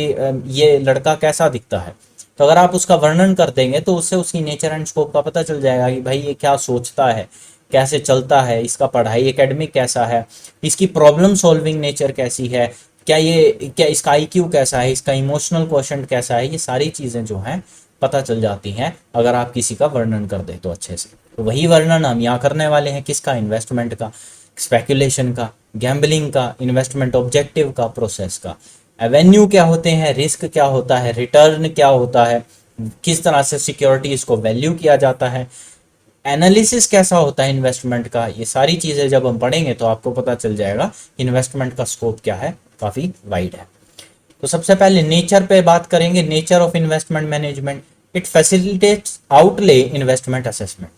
ये लड़का कैसा दिखता है, तो अगर आप उसका वर्णन कर देंगे तो उससे उसकी नेचर एंड स्कोप का पता चल जाएगा कि भाई ये क्या सोचता है, कैसे चलता है, इसका पढ़ाई एकेडमिक कैसा है, इसकी प्रॉब्लम सॉल्विंग नेचर कैसी है, क्या इसका आईक्यू कैसा है, इसका इमोशनल क्वेश्चन कैसा है। ये सारी चीजें जो हैं पता चल जाती हैं अगर आप किसी का वर्णन कर दें तो अच्छे से। तो वही वर्णन हम यहाँ करने वाले हैं, किसका, इन्वेस्टमेंट का। स्पेकुलेशन का, गैम्बलिंग का, इन्वेस्टमेंट ऑब्जेक्टिव का, प्रोसेस का। एवेन्यू क्या होते हैं, रिस्क क्या होता है, रिटर्न क्या होता है, किस तरह से सिक्योरिटीज को वैल्यू किया जाता है, एनालिसिस कैसा होता है इन्वेस्टमेंट का, ये सारी चीजें जब हम पढ़ेंगे तो आपको पता चल जाएगा इन्वेस्टमेंट का स्कोप क्या है, काफी वाइड है। तो सबसे पहले नेचर पे बात करेंगे, nature of investment management. It facilitates outlay investment assessment.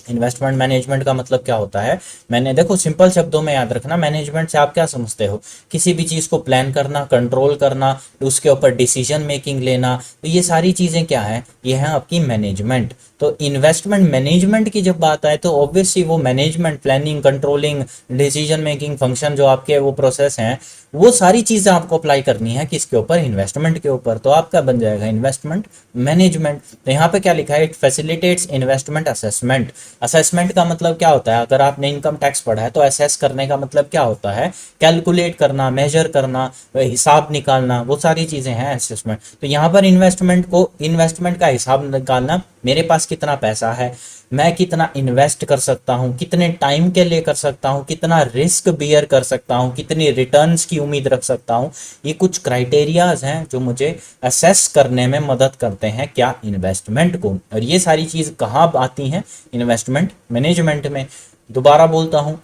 Investment management का मतलब क्या होता है, मैंने देखो सिंपल शब्दों में याद रखना, मैनेजमेंट से आप क्या समझते हो, किसी भी चीज को प्लान करना, कंट्रोल करना, उसके ऊपर डिसीजन मेकिंग लेना, तो ये सारी चीजें क्या है, ये है आपकी मैनेजमेंट। तो इन्वेस्टमेंट मैनेजमेंट की जब बात आए तो ऑब्वियसली वो management, planning, controlling, decision making function जो आपके वो प्रोसेस हैं, वो सारी चीजें आपको अप्लाई करनी है किसके ऊपर, इन्वेस्टमेंट के ऊपर। तो आपका बन जाएगा इन्वेस्टमेंट मैनेजमेंट। तो यहाँ पे क्या लिखा है, it facilitates investment assessment. Assessment का मतलब क्या होता है, अगर आपने इनकम टैक्स पढ़ा है तो असेस करने का मतलब क्या होता है, कैलकुलेट करना, मेजर करना, हिसाब निकालना, वो सारी चीजें हैं असेसमेंट। तो यहाँ पर इन्वेस्टमेंट का हिसाब निकालना, मेरे पास कितना पैसा है, मैं कितना इन्वेस्ट कर सकता हूँ, कितने टाइम के लिए कर सकता हूँ, कितना रिस्क बियर कर सकता हूँ, कितनी रिटर्न्स की उम्मीद रख सकता हूँ। ये कुछ क्राइटेरियाज हैं जो मुझे असेस करने में मदद करते हैं क्या, इन्वेस्टमेंट को। और ये सारी चीज कहाँ आती हैं, इन्वेस्टमेंट मैनेजमेंट में। दोबारा बोलता हूँ,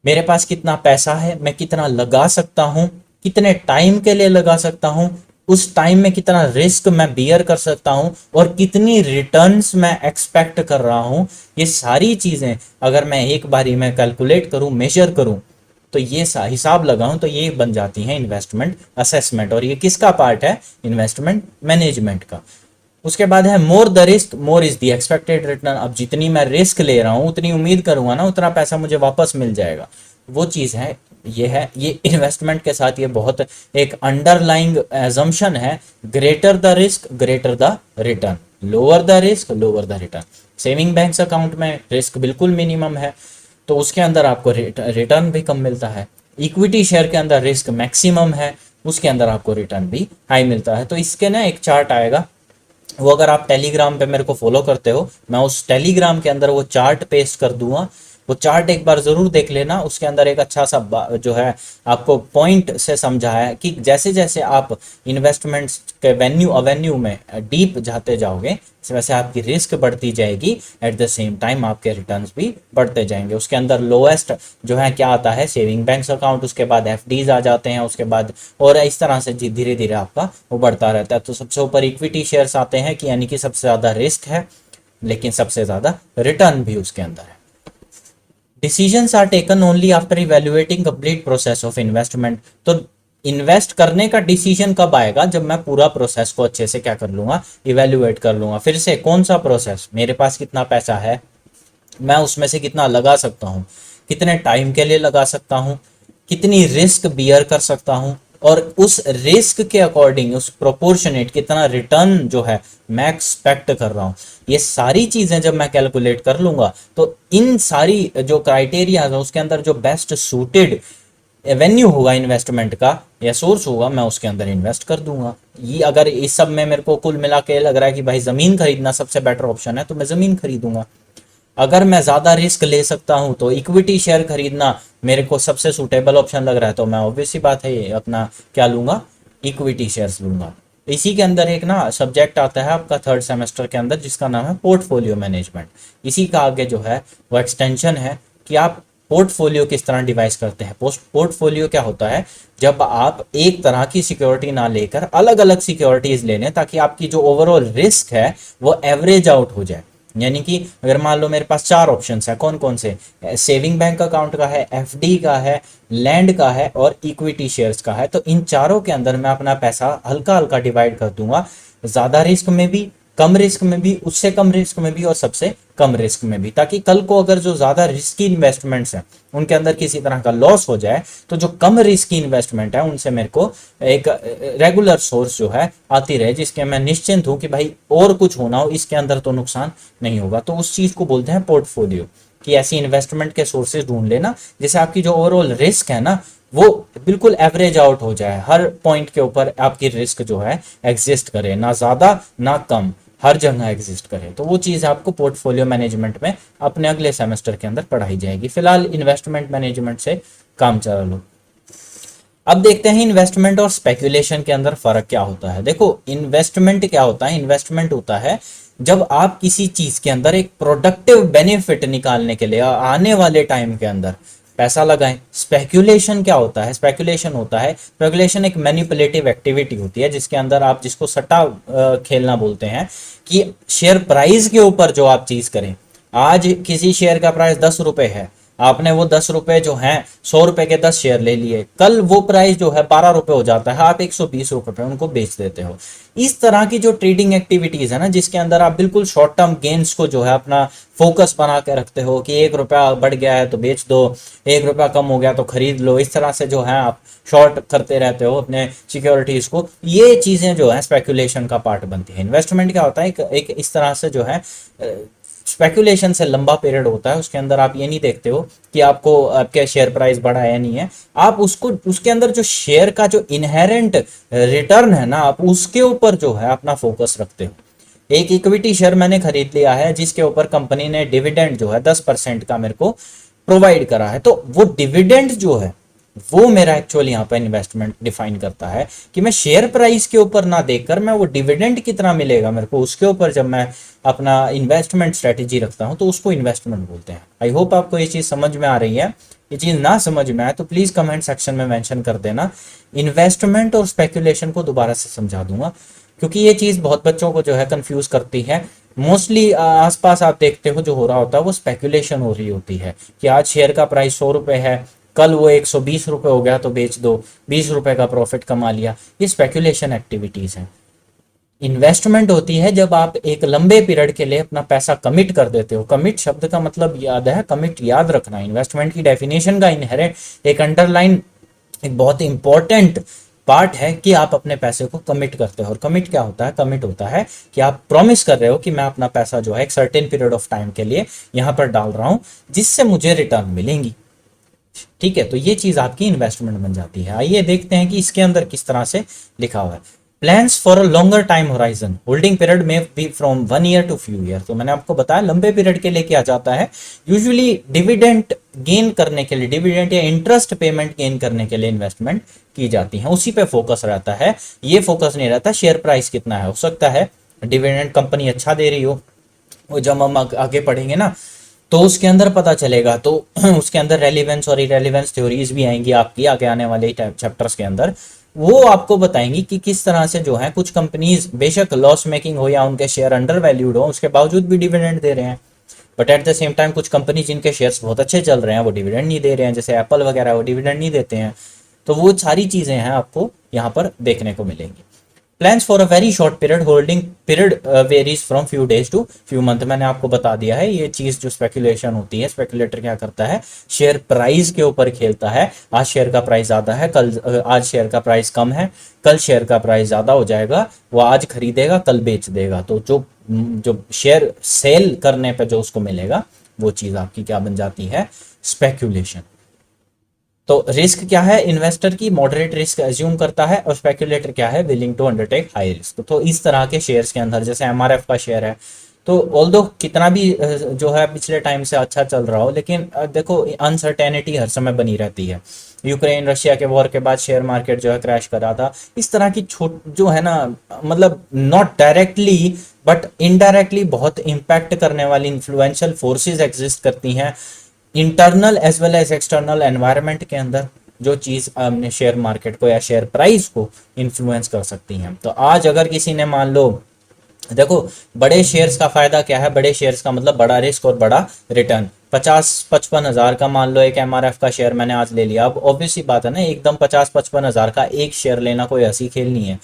मेरे पास कितना पैसा है, मैं कितना लगा सकता हूँ, कितने टाइम के लिए लगा सकता हूँ, उस टाइम में कितना रिस्क मैं बियर कर सकता हूं, और कितनी रिटर्न्स मैं एक्सपेक्ट कर रहा हूं। ये सारी चीजें अगर मैं एक बारी में कैलकुलेट करूं, मेजर करूं, तो ये हिसाब लगाऊं, तो ये बन जाती है इन्वेस्टमेंट असेसमेंट। और ये किसका पार्ट है, इन्वेस्टमेंट मैनेजमेंट का। उसके बाद है more the risk more is the expected return. अब जितनी मैं रिस्क ले रहा हूं उतनी उम्मीद करूंगा ना, उतना पैसा मुझे वापस मिल जाएगा, वो चीज है। ये इन्वेस्टमेंट के साथ ये बहुत एक अंडरलाइंग एजम्पशन है, greater the risk greater the return, lower the risk lower the return. Saving bank account में रिस्क बिल्कुल मिनिमम है, तो उसके अंदर आपको रिटर्न भी कम मिलता है। इक्विटी शेयर के अंदर रिस्क मैक्सिमम है, उसके अंदर आपको रिटर्न भी हाई मिलता है। तो इसके ना एक चार्ट आएगा, वो अगर आप टेलीग्राम पे मेरे को फॉलो करते हो, मैं उस टेलीग्राम के अंदर वो चार्ट पेस्ट कर दूंगा, वो चार्ट एक बार जरूर देख लेना। उसके अंदर एक अच्छा सा जो है आपको पॉइंट से समझा है कि जैसे जैसे आप इन्वेस्टमेंट्स के अवेन्यू में डीप जाते जाओगे, वैसे आपकी रिस्क बढ़ती जाएगी, एट द सेम टाइम आपके रिटर्न्स भी बढ़ते जाएंगे। उसके अंदर लोएस्ट जो है क्या आता है, सेविंग बैंक अकाउंट, उसके बाद एफडीज आ जाते हैं, उसके बाद और इस तरह से धीरे धीरे आपका वो बढ़ता रहता है। तो सबसे ऊपर इक्विटी शेयर्स आते हैं कि यानी कि सबसे ज्यादा रिस्क है लेकिन सबसे ज्यादा रिटर्न भी उसके अंदर है। Decisions are taken only after evaluating complete process of investment. तो इन्वेस्ट करने का डिसीजन कब आएगा, जब मैं पूरा प्रोसेस को अच्छे से क्या कर लूंगा, इवेल्युएट कर लूंगा। फिर से कौन सा प्रोसेस, मेरे पास कितना पैसा है, मैं उसमें से कितना लगा सकता हूँ, कितने टाइम के लिए लगा सकता हूँ, कितनी रिस्क बियर कर सकता हूँ, और उस रिस्क के अकॉर्डिंग उस प्रोपोर्शनेट कितना रिटर्न जो है मैं एक्सपेक्ट कर रहा हूँ। ये सारी चीजें जब मैं कैलकुलेट कर लूंगा तो इन सारी जो क्राइटेरिया है उसके अंदर जो बेस्ट सूटेड एवेन्यू होगा इन्वेस्टमेंट का या सोर्स होगा, मैं उसके अंदर इन्वेस्ट कर दूंगा। ये अगर इस सब में मेरे को कुल मिला के लग रहा है कि भाई जमीन खरीदना सबसे बेटर ऑप्शन है, तो मैं जमीन खरीदूंगा। अगर मैं ज्यादा रिस्क ले सकता हूं तो इक्विटी शेयर खरीदना मेरे को सबसे सुटेबल ऑप्शन लग रहा है, तो मैं ऑब्वियसली बात है ये अपना क्या लूंगा, इक्विटी शेयर्स लूंगा। इसी के अंदर एक ना सब्जेक्ट आता है आपका थर्ड सेमेस्टर के अंदर जिसका नाम है पोर्टफोलियो मैनेजमेंट। इसी का आगे जो है वो एक्सटेंशन है कि आप पोर्टफोलियो किस तरह डिवाइस करते हैं। पोर्टफोलियो क्या होता है, जब आप एक तरह की सिक्योरिटी ना लेकर अलग अलग सिक्योरिटीज ले लें ताकि आपकी जो ओवरऑल रिस्क है वो एवरेज आउट हो जाए। यानी कि अगर मान लो मेरे पास 4 ऑप्शंस है, कौन कौन से, सेविंग बैंक अकाउंट का है, एफडी का है, लैंड का है और इक्विटी शेयर्स का है, तो इन चारों के अंदर मैं अपना पैसा हल्का हल्का डिवाइड कर दूंगा, ज्यादा रिस्क में भी, कम रिस्क में भी, उससे कम रिस्क में भी और सबसे कम रिस्क में भी, ताकि कल को अगर जो ज्यादा रिस्की इन्वेस्टमेंट्स हैं उनके अंदर किसी तरह का लॉस हो जाए तो जो कम रिस्की इन्वेस्टमेंट है उनसे मेरे को एक रेगुलर सोर्स जो है आती रहे, जिसके मैं निश्चिंत हूं कि भाई और कुछ होना हो इसके अंदर तो नुकसान नहीं होगा। तो उस चीज को बोलते हैं पोर्टफोलियो, कि ऐसी इन्वेस्टमेंट के सोर्सेज ढूंढ लेना जिससे आपकी जो ओवरऑल रिस्क है ना वो बिल्कुल एवरेज आउट हो जाए, हर पॉइंट के ऊपर आपकी रिस्क जो है एग्जिस्ट करे, ना ज्यादा ना कम, हर जगह एग्जिस्ट करे, तो वो चीज़ आपको पोर्टफोलियो मैनेजमेंट में अपने अगले सेमेस्टर के अंदर पढ़ाई जाएगी। फिलहाल इन्वेस्टमेंट मैनेजमेंट से काम चला लो। अब देखते हैं इन्वेस्टमेंट और स्पेकुलेशन के अंदर फर्क क्या होता है। देखो इन्वेस्टमेंट क्या होता है, इन्वेस्टमेंट होता है जब आप किसी चीज के अंदर एक प्रोडक्टिव बेनिफिट निकालने के लिए आने वाले टाइम के अंदर पैसा लगाएं। स्पेकुलेशन क्या होता है, स्पेकुलेशन होता है, स्पेकुलेशन एक मैनिपुलेटिव एक्टिविटी होती है जिसके अंदर आप, जिसको सट्टा खेलना बोलते हैं, कि शेयर प्राइस के ऊपर जो आप चीज करें। आज किसी शेयर का प्राइस 10 रुपए है, आपने वो 10 रुपए जो हैं 100 रुपए के 10 शेयर ले लिए, कल वो प्राइस जो है 12 रुपए हो जाता है, आप 120 रुपए पे उनको बेच देते हो। इस तरह की जो ट्रेडिंग एक्टिविटीज है ना, जिसके अंदर आप बिल्कुल शॉर्ट टर्म गेन्स को जो है अपना फोकस बना के रखते हो कि 1 रुपया बढ़ गया है तो बेच दो, 1 रुपया कम हो गया तो खरीद लो, इस तरह से जो है आप शॉर्ट करते रहते हो अपने सिक्योरिटीज को, ये चीजें जो है स्पेकुलेशन का पार्ट बनती है। इन्वेस्टमेंट क्या होता है, एक इस तरह से जो है स्पेकुलेशन से लंबा पीरियड होता है, उसके अंदर आप ये नहीं देखते हो कि आपको आपके शेयर प्राइस बढ़ा है या नहीं है, आप उसको, उसके अंदर जो शेयर का जो इनहेरेंट रिटर्न है ना, आप उसके ऊपर जो है अपना फोकस रखते हो। एक इक्विटी शेयर मैंने खरीद लिया है जिसके ऊपर कंपनी ने डिविडेंड जो है 10% का मेरे को प्रोवाइड करा है, तो वो डिविडेंड जो है वो मेरा एक्चुअली यहाँ पर इन्वेस्टमेंट डिफाइन करता है कि मैं शेयर प्राइस के ऊपर ना देखकर मैं वो डिविडेंड कितना मिलेगा मेरे को, उसके ऊपर जब मैं अपना इन्वेस्टमेंट स्ट्रेटेजी रखता हूँ तो उसको इन्वेस्टमेंट बोलते हैं। आई होप आपको ये चीज़ समझ में आ रही है। ये चीज़ ना समझ में आए तो प्लीज़ कमेंट सेक्शन में मेंशन कर देना, इन्वेस्टमेंट और स्पेकुलेशन को दोबारा से समझा दूंगा, क्योंकि ये चीज़ बहुत बच्चों को जो है कंफ्यूज करती है। मोस्टली आसपास आप देखते हो जो हो रहा होता है वो स्पेकुलेशन हो रही होती है कि आज शेयर का प्राइस 100 रुपए है, कल वो 120 रुपए हो गया तो बेच दो, 20 रुपए का प्रॉफिट कमा लिया। ये स्पेकुलेशन एक्टिविटीज हैं। इन्वेस्टमेंट होती है जब आप एक लंबे पीरियड के लिए अपना पैसा कमिट कर देते हो। कमिट शब्द का मतलब याद है, कमिट याद रखना। इन्वेस्टमेंट की डेफिनेशन का इनहेरेंट एक अंडरलाइन, एक बहुत इंपॉर्टेंट पार्ट है कि आप अपने पैसे को कमिट करते हो। और कमिट क्या होता है, कमिट होता है कि आप प्रॉमिस कर रहे हो कि मैं अपना पैसा जो है एक सर्टेन पीरियड ऑफ टाइम के लिए यहाँ पर डाल रहा हूँ जिससे मुझे रिटर्न मिलेंगी। ठीक है, तो ये चीज आपकी इन्वेस्टमेंट बन जाती है। आइए देखते हैं कि इसके अंदर किस तरह से लिखा हुआ है। Plans for a longer time horizon, holding period में be from 1 year to few year. तो मैंने आपको बताया लंबे पीरियड के लिए किया जाता है, यूजुअली डिविडेंड गेन करने के लिए, डिविडेंड या इंटरेस्ट पेमेंट गेन करने के लिए इन्वेस्टमेंट की जाती है, उसी पे फोकस रहता है। ये फोकस नहीं रहता शेयर प्राइस कितना है। हो सकता है डिविडेंड कंपनी अच्छा दे रही हो, वो जब हम आगे पढ़ेंगे ना तो उसके अंदर पता चलेगा, तो उसके अंदर रेलिवेंस और इरेलीवेंस थ्योरीज भी आएंगी आपकी आगे आने वाले चैप्टर्स के अंदर। वो आपको बताएंगी कि किस तरह से जो है कुछ कंपनीज बेशक लॉस मेकिंग हो या उनके शेयर अंडर वैल्यूड हो, उसके बावजूद भी डिविडेंड दे रहे हैं। But at the same time कुछ कंपनी जिनके शेयर्स बहुत अच्छे चल रहे हैं वो डिविडेंड नहीं दे रहे हैं, जैसे एप्पल वगैरह, वो डिविडेंड नहीं देते हैं। तो वो सारी चीजें हैं आपको यहाँ पर देखने को मिलेंगी। Plans for a very short period, holding period varies from few days to few month. मैंने आपको बता दिया है ये चीज जो स्पेकुलेशन होती है। स्पेकुलेटर क्या करता है, शेयर प्राइस के ऊपर खेलता है। आज शेयर का प्राइस ज्यादा है, कल आज शेयर का प्राइस कम है, कल शेयर का प्राइस ज्यादा हो जाएगा, वो आज खरीदेगा कल बेच देगा, तो जो जो शेयर सेल करने पे जो उसको मिलेगा वो चीज आपकी क्या बन जाती है, स्पेकुलेशन। तो रिस्क क्या है, इन्वेस्टर की मॉडरेट रिस्क एज्यूम करता है, और स्पेकुलेटर क्या है, willing to undertake high risk. तो इस तरह के शेयर्स के अंदर जैसे एमआरएफ का शेयर है, तो ऑल्दो कितना भी जो है पिछले टाइम से अच्छा चल रहा हो, लेकिन देखो अनसर्टेनिटी हर समय बनी रहती है। यूक्रेन रशिया के वॉर के बाद शेयर मार्केट जो है क्रैश कर रहा था। इस तरह की छोट जो है ना, मतलब नॉट डायरेक्टली बट इनडायरेक्टली बहुत इंपैक्ट करने वाली इन्फ्लुएंशियल फोर्सेस एग्जिस्ट करती हैं internal as well as external environment के अंदर, जो चीज अपने शेयर मार्केट को या शेयर प्राइस को इन्फ्लुएंस कर सकती हैं। तो आज अगर किसी ने मान लो, देखो बड़े शेयर्स का फायदा क्या है, बड़े शेयर्स का मतलब बड़ा रिस्क और बड़ा रिटर्न। 50-55 हजार का मान लो एक एमआरएफ का शेयर मैंने आज ले लिया। अब ऑब्वियसली बात है ना, एकदम 50-55 हजार का एक शेयर लेना कोई हंसी खेल नहीं है।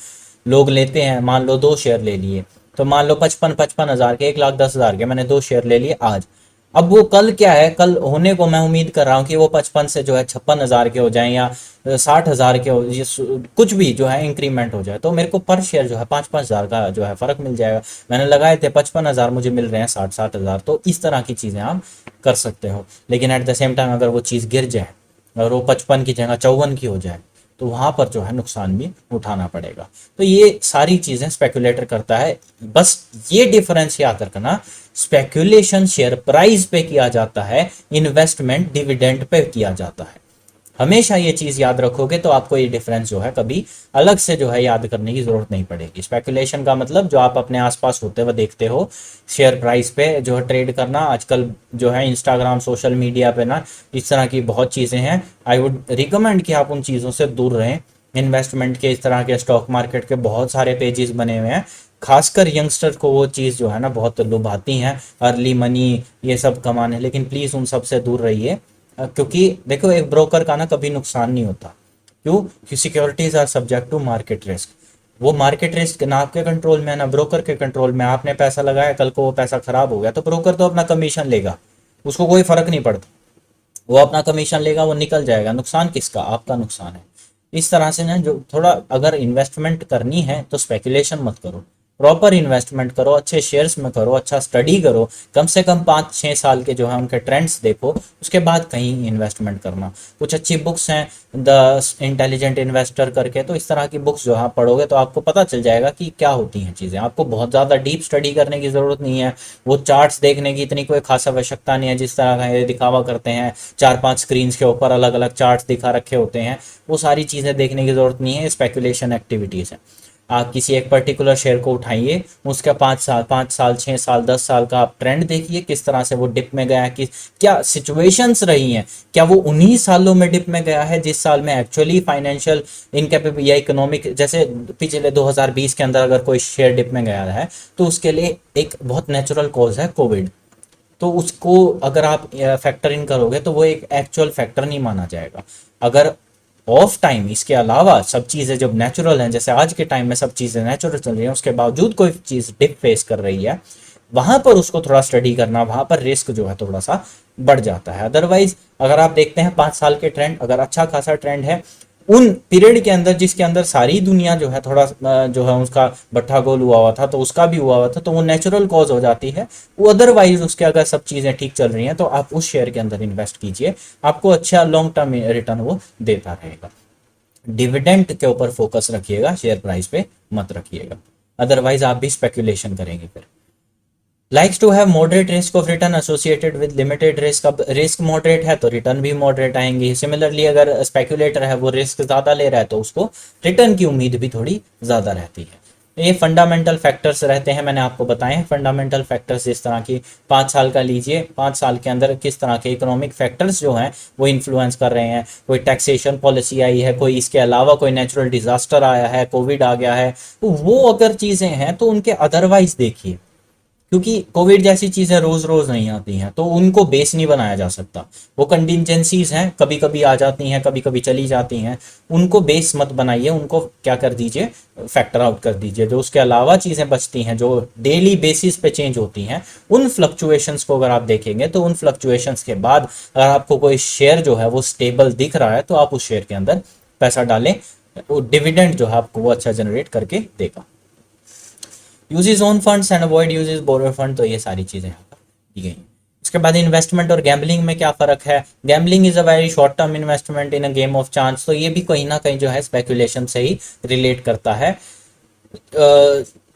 लोग लेते हैं, मान लो 2 शेयर ले लिए, तो मान लो 55-55 हजार के, 1,10,000 के मैंने 2 शेयर ले लिए आज। अब वो कल क्या है, कल होने को मैं उम्मीद कर रहा हूँ कि वो 55 से जो है 56,000 के हो जाएं या 60,000 के हो, ये कुछ भी जो है इंक्रीमेंट हो जाए, तो मेरे को पर शेयर जो है 5-5 हजार का जो है फर्क मिल जाएगा। मैंने लगाए थे 55,000, मुझे मिल रहे हैं 60-60 हजार। तो इस तरह की चीजें आप कर सकते हो। लेकिन एट द सेम टाइम अगर वो चीज गिर जाए और वो 55 की जगह 54 की हो जाए, तो वहां पर जो है नुकसान भी उठाना पड़ेगा। तो ये सारी चीजें स्पेकुलेटर करता है। बस ये डिफरेंस याद रखना, स्पेकुलेशन शेयर प्राइस पे किया जाता है, इन्वेस्टमेंट डिविडेंड पे किया जाता है। हमेशा ये चीज याद रखोगे तो आपको ये डिफरेंस जो है कभी अलग से जो है याद करने की जरूरत नहीं पड़ेगी। स्पेकुलेशन का मतलब जो आप अपने आसपास होते हुए देखते हो, शेयर प्राइस पे जो है ट्रेड करना। आजकल जो है इंस्टाग्राम सोशल मीडिया पे ना इस तरह की बहुत चीजें हैं। आई वुड रिकमेंड कि आप उन चीजों से दूर रहें। इन्वेस्टमेंट के इस तरह के स्टॉक मार्केट के बहुत सारे पेजेस बने हुए हैं, खासकर यंगस्टर को वो चीज़ जो है ना बहुत लुभाती हैं, अर्ली मनी ये सब कमाने, लेकिन प्लीज़ उन सब से दूर रहिए। क्योंकि देखो एक ब्रोकर का ना कभी नुकसान नहीं होता। क्यों? कि securities are subject to market risk. वो मार्केट रिस्क ना आपके कंट्रोल में है ना ब्रोकर के कंट्रोल में। आपने पैसा लगाया, कल को वो पैसा खराब हो गया तो ब्रोकर तो अपना कमीशन लेगा, उसको कोई फर्क नहीं पड़ता। वो अपना कमीशन लेगा, वो निकल जाएगा। नुकसान किसका? आपका नुकसान है। इस तरह से ना जो थोड़ा अगर इन्वेस्टमेंट करनी है तो स्पेकुलेशन मत करो, प्रॉपर इन्वेस्टमेंट करो, अच्छे शेयर्स में करो, अच्छा स्टडी करो, कम से कम 5-6 साल के जो है उनके ट्रेंड्स देखो, उसके बाद कहीं इन्वेस्टमेंट करना। कुछ अच्छी बुक्स हैं, द इंटेलिजेंट इन्वेस्टर करके, तो इस तरह की बुक्स जो आप पढ़ोगे तो आपको पता चल जाएगा कि क्या होती हैं चीज़ें। आपको बहुत ज़्यादा डीप स्टडी करने की ज़रूरत नहीं है, वो चार्ट्स देखने की इतनी कोई खास आवश्यकता नहीं है जिस तरह का ये दिखावा करते हैं। 4-5 स्क्रीन के ऊपर अलग अलग चार्ट्स दिखा रखे होते हैं, वो सारी चीज़ें देखने की ज़रूरत नहीं है। स्पेकुलेशन एक्टिविटीज़ है। आप किसी एक पर्टिकुलर शेयर को उठाइए, उसका 5 साल 6 साल 10 साल का आप ट्रेंड देखिए, किस तरह से वो डिप में गया है, किस क्या सिचुएशंस रही हैं, क्या वो उन्हीं सालों में डिप में गया है जिस साल में एक्चुअली फाइनेंशियल इनकेपेबल या इकोनॉमिक, जैसे पिछले 2020 के अंदर अगर कोई शेयर डिप में गया है तो उसके लिए एक बहुत नेचुरल कॉज है कोविड। तो उसको अगर आप फैक्टर इन करोगे तो वो एक एक्चुअल फैक्टर नहीं माना जाएगा। अगर ऑफ टाइम इसके अलावा सब चीज़ें जब नेचुरल हैं, जैसे आज के टाइम में सब चीज़ें नेचुरल चल रही हैं, उसके बावजूद कोई चीज़ डिप फेस कर रही है, वहां पर उसको थोड़ा स्टडी करना, वहां पर रिस्क जो है थोड़ा सा बढ़ जाता है। अदरवाइज अगर आप देखते हैं 5 साल के ट्रेंड, अगर अच्छा खासा ट्रेंड है उन पीरियड के अंदर जिसके अंदर सारी दुनिया जो है थोड़ा जो है उसका बट्टा गोल हुआ हुआ था, तो उसका भी हुआ हुआ था, तो वो नेचुरल कॉज हो जाती है वो। अदरवाइज उसके अगर सब चीज़ें ठीक चल रही हैं तो आप उस शेयर के अंदर इन्वेस्ट कीजिए, आपको अच्छा लॉन्ग टर्म रिटर्न वो देता रहेगा। डिविडेंड के ऊपर फोकस रखिएगा, शेयर प्राइस पे मत रखिएगा, अदरवाइज आप भी स्पेकुलेशन करेंगे फिर। Likes to have moderate risk of return associated with limited risk. अब रिस्क मॉडरेट है तो रिटर्न भी मॉडरेट आएंगे। सिमिलरली अगर स्पेकुलेटर है वो रिस्क ज़्यादा ले रहा है तो उसको रिटर्न की उम्मीद भी थोड़ी ज़्यादा रहती है। ये फंडामेंटल फैक्टर्स रहते हैं, मैंने आपको बताए हैं फंडामेंटल फैक्टर्स। इस तरह की 5 साल का लीजिए, 5 साल के अंदर किस तरह के इकोनॉमिक फैक्टर्स जो हैं वो इन्फ्लुएंस कर रहे हैं। कोई टैक्सेशन पॉलिसी आई है, कोई इसके अलावा कोई नेचुरल डिजास्टर आया है, कोविड आ गया है, तो वो अगर चीज़ें हैं तो उनके अदरवाइज देखिए। क्योंकि कोविड जैसी चीजें रोज रोज नहीं आती हैं तो उनको बेस नहीं बनाया जा सकता। वो कंटिजेंसीज हैं, कभी कभी आ जाती हैं, कभी कभी चली जाती हैं, उनको बेस मत बनाइए, उनको क्या कर दीजिए, फैक्टर आउट कर दीजिए। जो उसके अलावा चीजें बचती हैं जो डेली बेसिस पे चेंज होती हैं, उन फ्लक्चुएशंस को अगर आप देखेंगे तो उन फ्लक्चुएशंस के बाद अगर आपको कोई शेयर जो है वो स्टेबल दिख रहा है तो आप उस शेयर के अंदर पैसा डालें, वो डिविडेंड जो है आपको वो अच्छा जनरेट करके देगा। Uses own funds and avoid uses borrow fund, तो ये सारी चीज़ें यहाँ पर दी गई हैं। उसके बाद इन्वेस्टमेंट और गैम्बलिंग में क्या फ़र्क है? Gambling is a very short term investment in a game of chance, तो ये भी कहीं ना कहीं जो है स्पेकुलेशन से ही रिलेट करता है।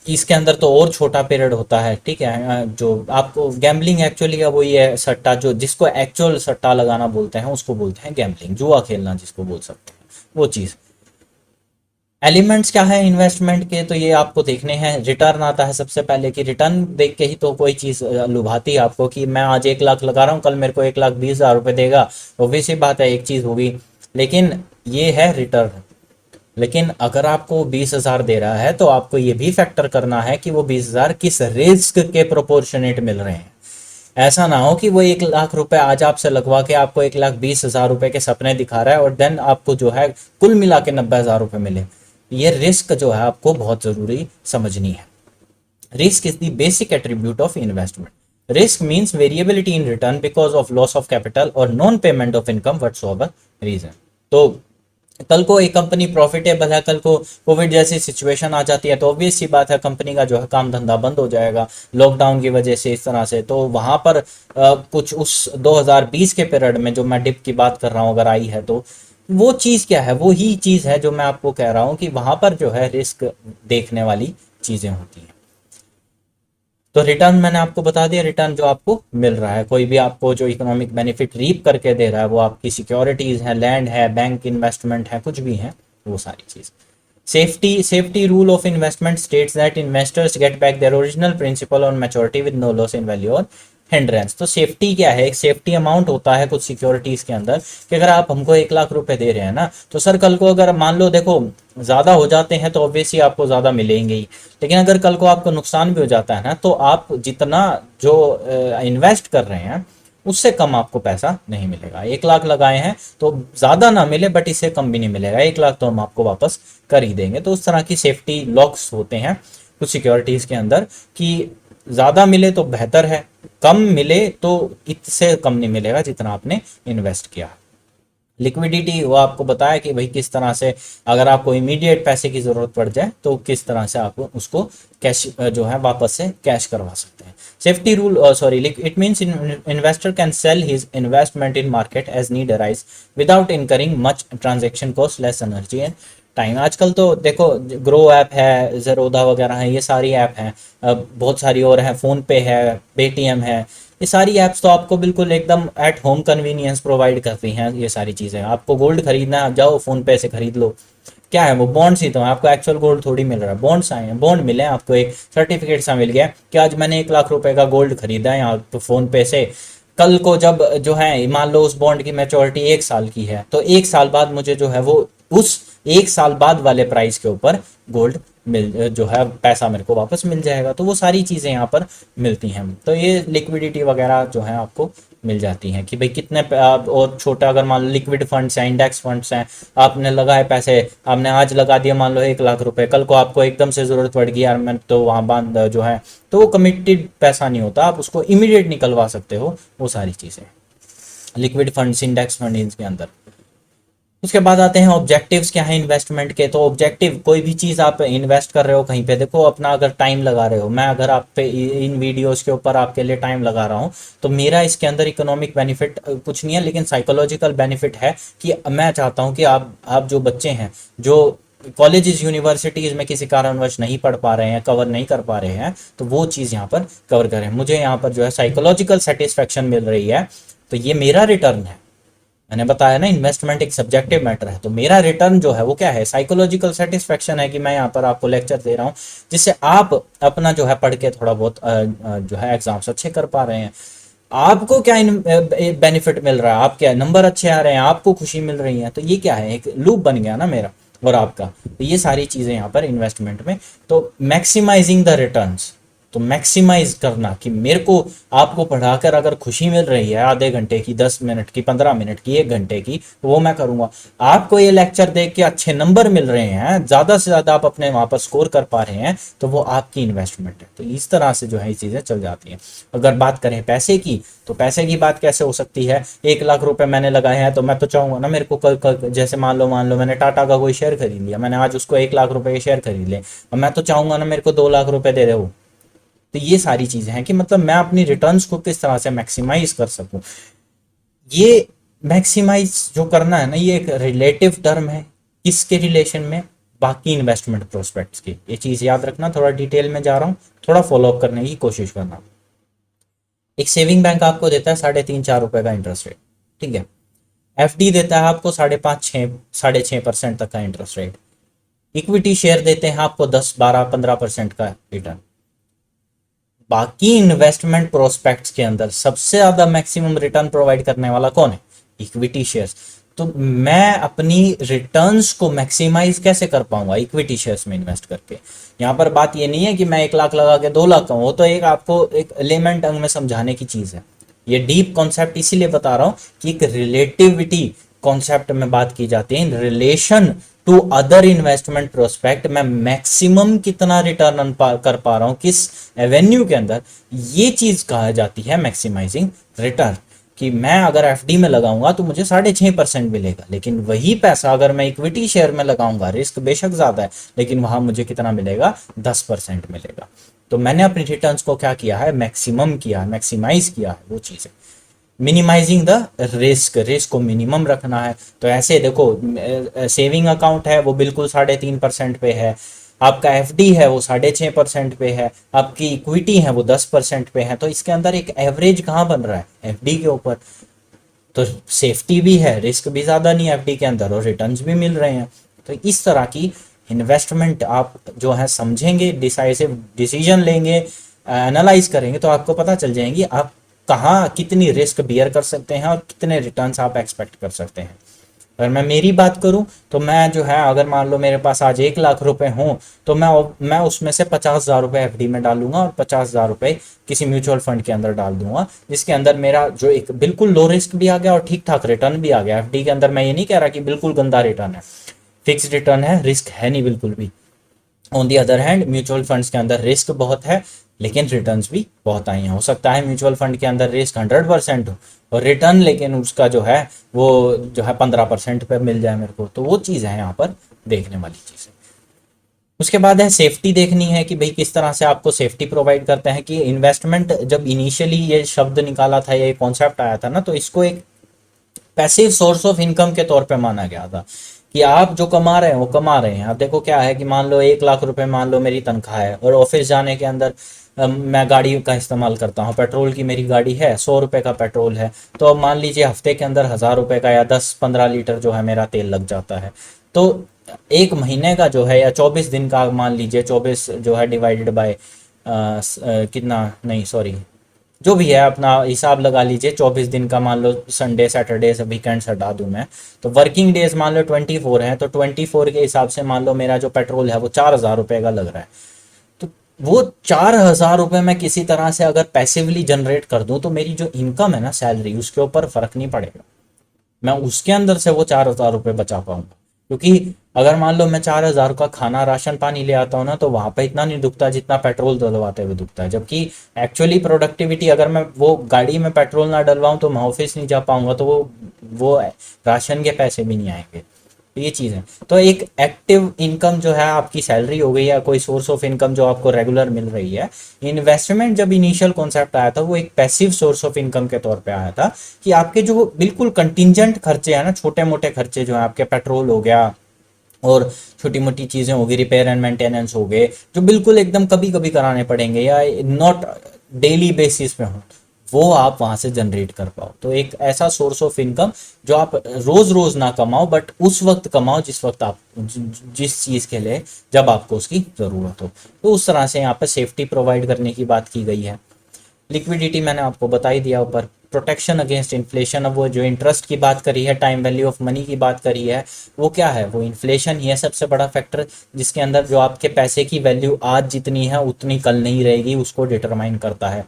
इसके अंदर तो और छोटा पीरियड होता है, ठीक है। जो आपको गैम्बलिंग एक्चुअली है वो ये सट्टा, जो जिसको एक्चुअल सट्टा लगाना बोलते हैं उसको बोलते हैं गैम्बलिंग, जुआ खेलना जिसको बोल सकते हैं वो चीज़। एलिमेंट्स क्या है इन्वेस्टमेंट के? तो ये आपको देखने हैं। रिटर्न आता है सबसे पहले, कि रिटर्न देख के ही तो कोई चीज़ लुभाती है आपको, कि मैं आज 1 लाख लगा रहा हूँ, कल मेरे को 1,20,000 रुपये देगा, ऑब्वियस सी बात है एक चीज़ होगी। लेकिन ये है रिटर्न। लेकिन अगर आपको 20,000 दे रहा है तो आपको ये भी फैक्टर करना है कि वो 20,000 किस रिस्क के प्रोपोर्शनेट मिल रहे हैं। ऐसा ना हो कि वो 1 लाख रुपए आज आपसे लगवा के आपको 1,20,000 रुपए के सपने दिखा रहा है और देन आपको जो है कुल मिला के 90,000 रुपये मिले। ये रिस्क जो है आपको बहुत जरूरी समझनी है। Risk is the basic attribute of investment. Risk means variability in return because of loss of capital और non payment of income whatsoever reason. तो कल को एक कंपनी प्रॉफिटेबल है, कल को कोविड जैसी सिचुएशन आ जाती है तो ऑब्वियस सी बात है कंपनी का जो है काम धंधा बंद हो जाएगा लॉकडाउन की वजह से, इस तरह से। तो वहां पर कुछ उस 2020 के पीरियड में जो मैं डिप की बात कर रहा हूँ अगर आई है तो वो चीज़ क्या है, वो ही चीज़ है जो मैं आपको कह रहा हूँ कि वहां पर जो है रिस्क देखने वाली चीज़ें होती हैं। तो रिटर्न मैंने आपको बता दिया, रिटर्न जो आपको मिल रहा है, कोई भी आपको जो इकोनॉमिक बेनिफिट रीप करके दे रहा है वो आपकी सिक्योरिटीज है, लैंड है, बैंक इन्वेस्टमेंट है, कुछ भी है, वो सारी चीज़। Safety rule of investment states that investors get back their original principal on maturity with no loss in value और हिंड्रेंस। तो सेफ्टी क्या है, एक सेफ्टी अमाउंट होता है कुछ सिक्योरिटीज के अंदर कि अगर आप हमको 1 लाख रुपए दे रहे हैं ना, तो सर कल को अगर मान लो देखो ज्यादा हो जाते हैं तो ऑब्वियसली आपको ज्यादा मिलेंगे ही, लेकिन अगर कल को आपको नुकसान भी हो जाता है ना, तो आप जितना जो इन्वेस्ट कर रहे हैं उससे कम आपको पैसा नहीं मिलेगा। 1 लाख लगाए हैं तो ज्यादा ना मिले, बट इससे कम भी नहीं मिलेगा, 1 लाख तो हम आपको वापस कर ही देंगे। तो उस तरह की सेफ्टी लॉक्स होते हैं कुछ सिक्योरिटीज के अंदर कि ज्यादा मिले तो बेहतर है, कम मिले तो इससे कम नहीं मिलेगा जितना आपने इन्वेस्ट किया। लिक्विडिटी वो आपको बताया कि भाई किस तरह से अगर आपको इमीडिएट पैसे की जरूरत पड़ जाए तो किस तरह से आप उसको कैश जो है वापस से कैश करवा सकते हैं। Safety rule sorry it means investor can sell his investment in market as need arise without incurring much transaction cost, less energy and time. आजकल तो देखो ग्रो ऐप है, जेरोदा वगैरह है, ये सारी ऐप हैं, बहुत सारी और हैं, फोन पे है, पेटीएम है, ये सारी ऐप्स तो आपको बिल्कुल एकदम एट होम कन्वीनियंस प्रोवाइड करती हैं। ये सारी चीज़ें, आपको गोल्ड खरीदना है आप जाओ फ़ोन पे से खरीद लो। क्या है वो, बॉन्ड्स ही तो है, आपको एक्चुअल गोल्ड थोड़ी मिल रहा है, बॉन्ड्स आए हैं, बॉन्ड मिले हैं आपको, एक सर्टिफिकेट सा मिल गया कि आज मैंने 1 लाख रुपए का गोल्ड खरीदा है यहाँ तो फ़ोन पे से। कल को जब जो है मान लो उस बॉन्ड की मैच्योरिटी 1 साल की है, तो 1 साल बाद मुझे जो है वो उस 1 साल बाद वाले प्राइस के ऊपर गोल्ड मिल जो है पैसा मेरे को वापस मिल जाएगा। तो वो सारी चीज़ें यहाँ पर मिलती हैं। तो ये लिक्विडिटी वगैरह जो है आपको मिल जाती हैं कि भाई कितने और छोटा अगर मान लो लिक्विड फंड्स हैं, इंडेक्स फंड्स हैं, आपने लगाए पैसे, आपने आज लगा दिया मान लो 1 लाख रुपए, कल को आपको एकदम से ज़रूरत पड़ गई यार मैं तो वहाँ बांध जो है, तो वो कमिटेड पैसा नहीं होता, आप उसको इमीडिएट निकलवा सकते हो। वो सारी चीज़ें लिक्विड फंड्स, इंडेक्स फंड इनके अंदर। उसके बाद आते हैं ऑब्जेक्टिव्स क्या है इन्वेस्टमेंट के। तो ऑब्जेक्टिव कोई भी चीज़ आप इन्वेस्ट कर रहे हो कहीं पे, देखो अपना अगर टाइम लगा रहे हो, मैं अगर आप पे इन वीडियोस के ऊपर आपके लिए टाइम लगा रहा हूँ, तो मेरा इसके अंदर इकोनॉमिक बेनिफिट कुछ नहीं है, लेकिन साइकोलॉजिकल बेनिफिट है कि मैं चाहता हूँ कि आप जो बच्चे हैं जो कॉलेजेस यूनिवर्सिटीज़ में किसी कारणवश नहीं पढ़ पा रहे हैं, कवर नहीं कर पा रहे हैं, तो वो चीज़ यहाँ पर कवर करें। मुझे यहाँ पर जो है साइकोलॉजिकल सेटिस्फेक्शन मिल रही है, तो ये मेरा रिटर्न है। मैंने बताया ना इन्वेस्टमेंट एक सब्जेक्टिव मैटर है, तो मेरा रिटर्न जो है वो क्या है, साइकोलॉजिकल सेटिस्फेक्शन है कि मैं यहाँ पर आपको लेक्चर दे रहा हूँ जिससे आप अपना जो है पढ़ के थोड़ा बहुत जो है एग्जाम्स अच्छे कर पा रहे हैं। आपको क्या बेनिफिट मिल रहा है, आपके नंबर अच्छे आ रहे हैं, आपको खुशी मिल रही है, तो ये क्या है, एक लूप बन गया ना मेरा और आपका। तो ये सारी चीज़ें यहाँ पर इन्वेस्टमेंट में, तो मैक्सिमाइजिंग द रिटर्न्स, तो मैक्सिमाइज करना कि मेरे को आपको पढ़ाकर अगर खुशी मिल रही है आधे घंटे की, 10 मिनट की, 15 मिनट की, 1 घंटे की, तो वो मैं करूँगा। आपको ये लेक्चर देख के अच्छे नंबर मिल रहे हैं, ज़्यादा से ज़्यादा आप अपने वहाँ पर स्कोर कर पा रहे हैं, तो वो आपकी इन्वेस्टमेंट है। तो इस तरह से जो है ये चीज़ें चल जाती हैं। अगर बात करें पैसे की, तो पैसे की बात कैसे हो सकती है, 1 लाख रुपए मैंने लगाए हैं तो मैं तो चाहूँगा ना मेरे को कल जैसे मान लो मैंने टाटा का कोई शेयर खरीद लिया, मैंने आज उसको 1 लाख रुपए के शेयर खरीद ले, और मैं तो चाहूँगा ना मेरे को 2 लाख रुपए दे दे वो। तो ये सारी चीजें हैं कि मतलब मैं अपनी रिटर्न्स को किस तरह से मैक्सिमाइज कर सकूं। ये मैक्सिमाइज जो करना है ना, ये एक रिलेटिव टर्म है, किसके रिलेशन में, बाकी इन्वेस्टमेंट प्रोस्पेक्ट्स की। ये चीज याद रखना, थोड़ा डिटेल में जा रहा हूँ, थोड़ा फॉलो अप करने की कोशिश करना। एक सेविंग बैंक आपको देता है 3.5-4 रुपए का इंटरेस्ट रेट, ठीक है। एफडी देता है आपको 5.5-6.5% तक का इंटरेस्ट रेट। इक्विटी शेयर देते हैं आपको 10-12-15% का रिटर्न। बाकी इन्वेस्टमेंट प्रोस्पेक्ट्स के अंदर सबसे ज्यादा मैक्सिमम रिटर्न प्रोवाइड करने वाला कौन है, इक्विटी शेयर्स। तो मैं अपनी रिटर्न्स को मैक्सिमाइज कैसे कर पाऊंगा, इक्विटी शेयर्स में इन्वेस्ट करके। यहाँ पर बात ये नहीं है कि मैं 1 लाख लगा के 2 लाख का, वो तो एक आपको एक एलिमेंट ढंग में समझाने की चीज है। ये डीप कॉन्सेप्ट इसीलिए बता रहा हूँ कि एक रिलेटिविटी कॉन्सेप्ट में बात की जाती है, in relation to other investment prospect मैं मैक्सिमम कितना रिटर्न कर पा रहा हूं किस एवेन्यू के अंदर, ये चीज कहा जाती है मैक्सिमाइजिंग रिटर्न। कि मैं अगर एफडी में लगाऊंगा तो मुझे 6.5% मिलेगा, लेकिन वही पैसा अगर मैं इक्विटी शेयर में लगाऊंगा, रिस्क बेशक ज्यादा है लेकिन वहां मुझे कितना मिलेगा, 10% मिलेगा। तो मैंने अपनी रिटर्न्स को क्या किया है, मैक्सिमम किया है, मैक्सिमाइज किया है, वो चीज़ है। मिनिमाइजिंग द रिस्क, रिस्क को मिनिमम रखना है। तो ऐसे देखो, सेविंग अकाउंट है वो बिल्कुल 3.5% पे है, आपका एफडी है वो 6.5% पे है, आपकी इक्विटी है वो 10% पे है। तो इसके अंदर एक एवरेज कहाँ बन रहा है, एफडी के ऊपर। तो सेफ्टी भी है, रिस्क भी ज़्यादा नहीं है एफडी के अंदर, और रिटर्न्स भी मिल रहे हैं। तो इस तरह की इन्वेस्टमेंट आप जो है समझेंगे, डिसाइसिव डिसीजन लेंगे, एनालाइज करेंगे, तो आपको पता चल जाएंगी आप कहाँ कितनी रिस्क बियर कर सकते हैं और कितने रिटर्न्स आप एक्सपेक्ट कर सकते हैं। अगर मैं मेरी बात करूं तो मैं जो है, अगर मान लो मेरे पास आज 1 लाख रुपए हों, तो मैं उसमें से 50,000 रुपये एफडी में डालूंगा और 50,000 रुपये किसी म्यूचुअल फंड के अंदर डाल दूंगा, जिसके अंदर मेरा जो एक बिल्कुल लो रिस्क भी आ गया और ठीक ठाक रिटर्न भी आ गया। एफडी के अंदर मैं ये नहीं कह रहा कि बिल्कुल गंदा रिटर्न है, फिक्स रिटर्न है, रिस्क है नहीं बिल्कुल भी। On the other hand mutual funds के अंदर रिस्क बहुत है लेकिन रिटर्न्स भी बहुत आई हैं। हो सकता है म्यूचुअल फंड के अंदर रिस्क 100% हो और रिटर्न लेकिन उसका जो है वो जो है 15% पे मिल जाए मेरे को। तो वो चीज़ है यहाँ पर देखने वाली चीज़ है। उसके बाद है सेफ्टी देखनी है कि भाई किस तरह से आपको सेफ्टी प्रोवाइड करते हैं। कि इन्वेस्टमेंट जब इनिशियली ये शब्द निकाला था, ये कॉन्सेप्ट आया था ना, तो इसको एक पैसिव सोर्स ऑफ इनकम के तौर पे माना गया था कि आप जो कमा रहे हैं वो कमा रहे हैं। आप देखो क्या है कि मान लो 1 लाख रुपए मान लो मेरी तनख्वाह है और ऑफिस जाने के अंदर मैं गाड़ी का इस्तेमाल करता हूँ, पेट्रोल की मेरी गाड़ी है, 100 रुपए का पेट्रोल है। तो अब मान लीजिए हफ्ते के अंदर 1,000 रुपए का या 10-15 लीटर जो है मेरा तेल लग जाता है। तो एक महीने का जो है या 24 दिन का मान लीजिए, 24 जो है डिवाइडेड बाय कितना, नहीं सॉरी, जो भी है अपना हिसाब लगा लीजिए, 24 दिन का मान लो, संडे सैटरडे से वीकेंड्स हटा दूं मैं, तो वर्किंग डेज मान लो 24 है, तो 24 के हिसाब से मान लो मेरा जो पेट्रोल है वो 4,000 रुपये का लग रहा है। तो वो 4,000 रुपये मैं किसी तरह से अगर पैसिवली जनरेट कर दूं तो मेरी जो इनकम है ना, सैलरी, उसके ऊपर फर्क नहीं पड़ेगा, मैं उसके अंदर से वो 4,000 रुपये बचा पाऊंगा। क्योंकि अगर मान लो मैं 4,000 का खाना राशन पानी ले आता हूँ ना, तो वहां पे इतना नहीं दुखता जितना पेट्रोल डलवाते हुए दुखता है। जबकि एक्चुअली प्रोडक्टिविटी, अगर मैं वो गाड़ी में पेट्रोल ना डलवाऊं तो मैं ऑफिस नहीं जा पाऊंगा, तो वो राशन के पैसे भी नहीं आएंगे। तो ये चीज़ है। तो एक एक्टिव इनकम जो है आपकी सैलरी हो गई या कोई सोर्स ऑफ इनकम जो आपको रेगुलर मिल रही है। इन्वेस्टमेंट जब इनिशियल कॉन्सेप्ट आया था वो एक पैसिव सोर्स ऑफ इनकम के तौर पे आया था कि आपके जो बिल्कुल कंटिजेंट खर्चे हैं ना, छोटे मोटे खर्चे जो है आपके, पेट्रोल हो गया और छोटी मोटी चीज़ें होगी, रिपेयर एंड मेंटेनेंस हो गए, जो बिल्कुल एकदम कभी कभी कराने पड़ेंगे या नॉट डेली बेसिस पे हो, वो आप वहां से जनरेट कर पाओ। तो एक ऐसा सोर्स ऑफ इनकम जो आप रोज रोज ना कमाओ बट उस वक्त कमाओ जिस वक्त आप जिस चीज के लिए जब आपको उसकी जरूरत हो। तो उस तरह से यहाँ पे सेफ्टी प्रोवाइड करने की बात की गई है। लिक्विडिटी मैंने आपको बता ही दिया ऊपर। प्रोटेक्शन अगेंस्ट इन्फ्लेशन, अब वो जो इंटरेस्ट की बात करी है, टाइम वैल्यू ऑफ मनी की बात करी है, वो क्या है, वो इन्फ्लेशन ही है सबसे बड़ा फैक्टर, जिसके अंदर जो आपके पैसे की वैल्यू आज जितनी है उतनी कल नहीं रहेगी, उसको डिटरमाइन करता है।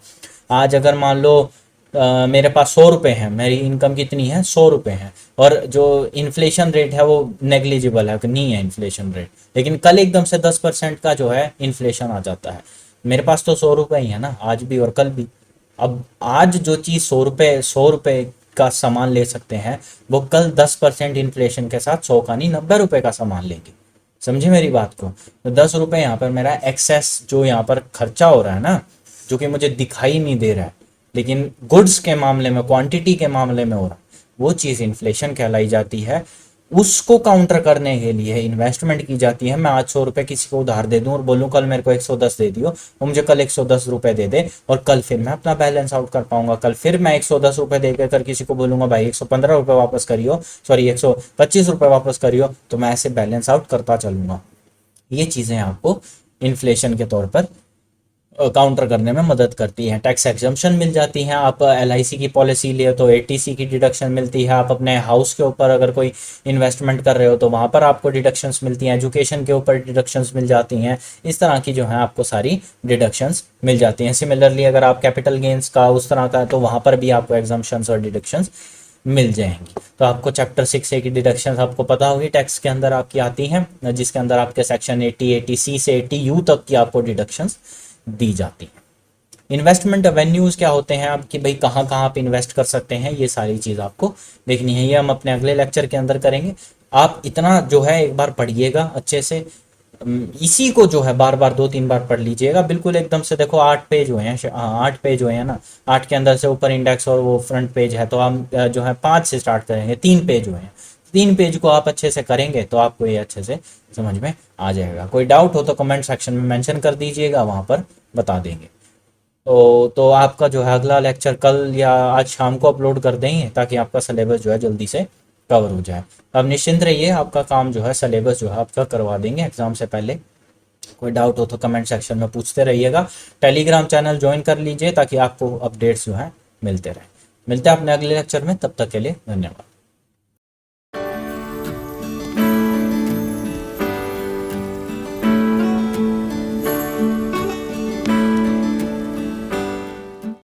आज अगर मान लो मेरे पास 100 रुपये हैं, मेरी इनकम कितनी है, 100 रुपये है, और जो इन्फ्लेशन रेट है वो नेग्लिजिबल है, नहीं है इन्फ्लेशन रेट, लेकिन कल एकदम से 10% का जो है इन्फ्लेशन आ जाता है। मेरे पास तो 100 रुपये ही है ना, आज भी और कल भी। अब आज जो चीज़ 100 रुपये का सामान ले सकते हैं, वो कल 10% इन्फ्लेशन के साथ 100 का नहीं 90 रुपये का सामान लेंगे। समझे मेरी बात को। तो 10 रुपये यहाँ पर मेरा एक्सेस जो यहाँ पर खर्चा हो रहा है ना, जो कि मुझे दिखाई नहीं दे रहा है, लेकिन गुड्स के मामले में, क्वांटिटी के मामले में हो रहा है, वो चीज़ इन्फ्लेशन कहलाई जाती है। उसको काउंटर करने के लिए इन्वेस्टमेंट की जाती है। मैं आज 100 रुपये किसी को उधार दे दूं और बोलूं कल मेरे को 110 दे दियो, वो मुझे कल 110 रुपये दे दे, और कल फिर मैं अपना बैलेंस आउट कर पाऊंगा। कल फिर मैं 110 रुपये दे कर किसी को बोलूंगा भाई 115 रुपये वापस करियो, सॉरी 125 रुपये वापस करियो, तो मैं ऐसे बैलेंस आउट करता चलूंगा। ये चीज़ें आपको इन्फ्लेशन के तौर पर काउंटर करने में मदद करती हैं। टैक्स एग्जम्पशन मिल जाती हैं। आप एलआईसी की पॉलिसी लिए तो एटीसी की डिडक्शन मिलती है। आप अपने हाउस के ऊपर अगर कोई इन्वेस्टमेंट कर रहे हो तो वहाँ पर आपको डिडक्शंस मिलती हैं। एजुकेशन के ऊपर डिडक्शंस मिल जाती हैं। इस तरह की जो है आपको सारी डिडक्शंस मिल जाती हैं। सिमिलरली अगर आप कैपिटल गेंस का उस तरह का है तो वहाँ पर भी आपको एग्जम्पशंस और डिडक्शंस मिल जाएंगी। तो आपको चैप्टर 6A की डिडक्शंस आपको पता होगी, टैक्स के अंदर आपकी आती हैं, जिसके अंदर आपके सेक्शन 80, 80C से 80U तक की आपको डिडक्शंस दी जाती है। इन्वेस्टमेंट एवेन्यूज क्या होते हैं, आप कि भाई कहाँ कहाँ आप इन्वेस्ट कर सकते हैं, ये सारी चीज़ आपको देखनी है। ये हम अपने अगले लेक्चर के अंदर करेंगे। आप इतना जो है एक बार पढ़िएगा अच्छे से, इसी को जो है बार बार 2-3 बार पढ़ लीजिएगा। बिल्कुल एकदम से देखो 8 पेज हुए हैं, हाँ 8 पेज हुए हैं ना, 8 के अंदर से ऊपर इंडेक्स और वो फ्रंट पेज है, तो हम जो है 5 से स्टार्ट करेंगे, 3 पेज हुए हैं। 3 पेज को आप अच्छे से करेंगे तो आपको ये अच्छे से समझ में आ जाएगा। कोई डाउट हो तो कमेंट सेक्शन में मेंशन कर दीजिएगा, वहाँ पर बता देंगे। तो आपका जो है अगला लेक्चर कल या आज शाम को अपलोड कर देंगे, ताकि आपका सिलेबस जो है जल्दी से कवर हो जाए। अब निश्चिंत रहिए, आपका काम जो है सिलेबस जो है आपका करवा देंगे एग्जाम से पहले। कोई डाउट हो तो कमेंट सेक्शन में पूछते रहिएगा। टेलीग्राम चैनल ज्वाइन कर लीजिए ताकि आपको अपडेट्स जो है मिलते रहे। मिलते हैं अपने अगले लेक्चर में, तब तक के लिए धन्यवाद।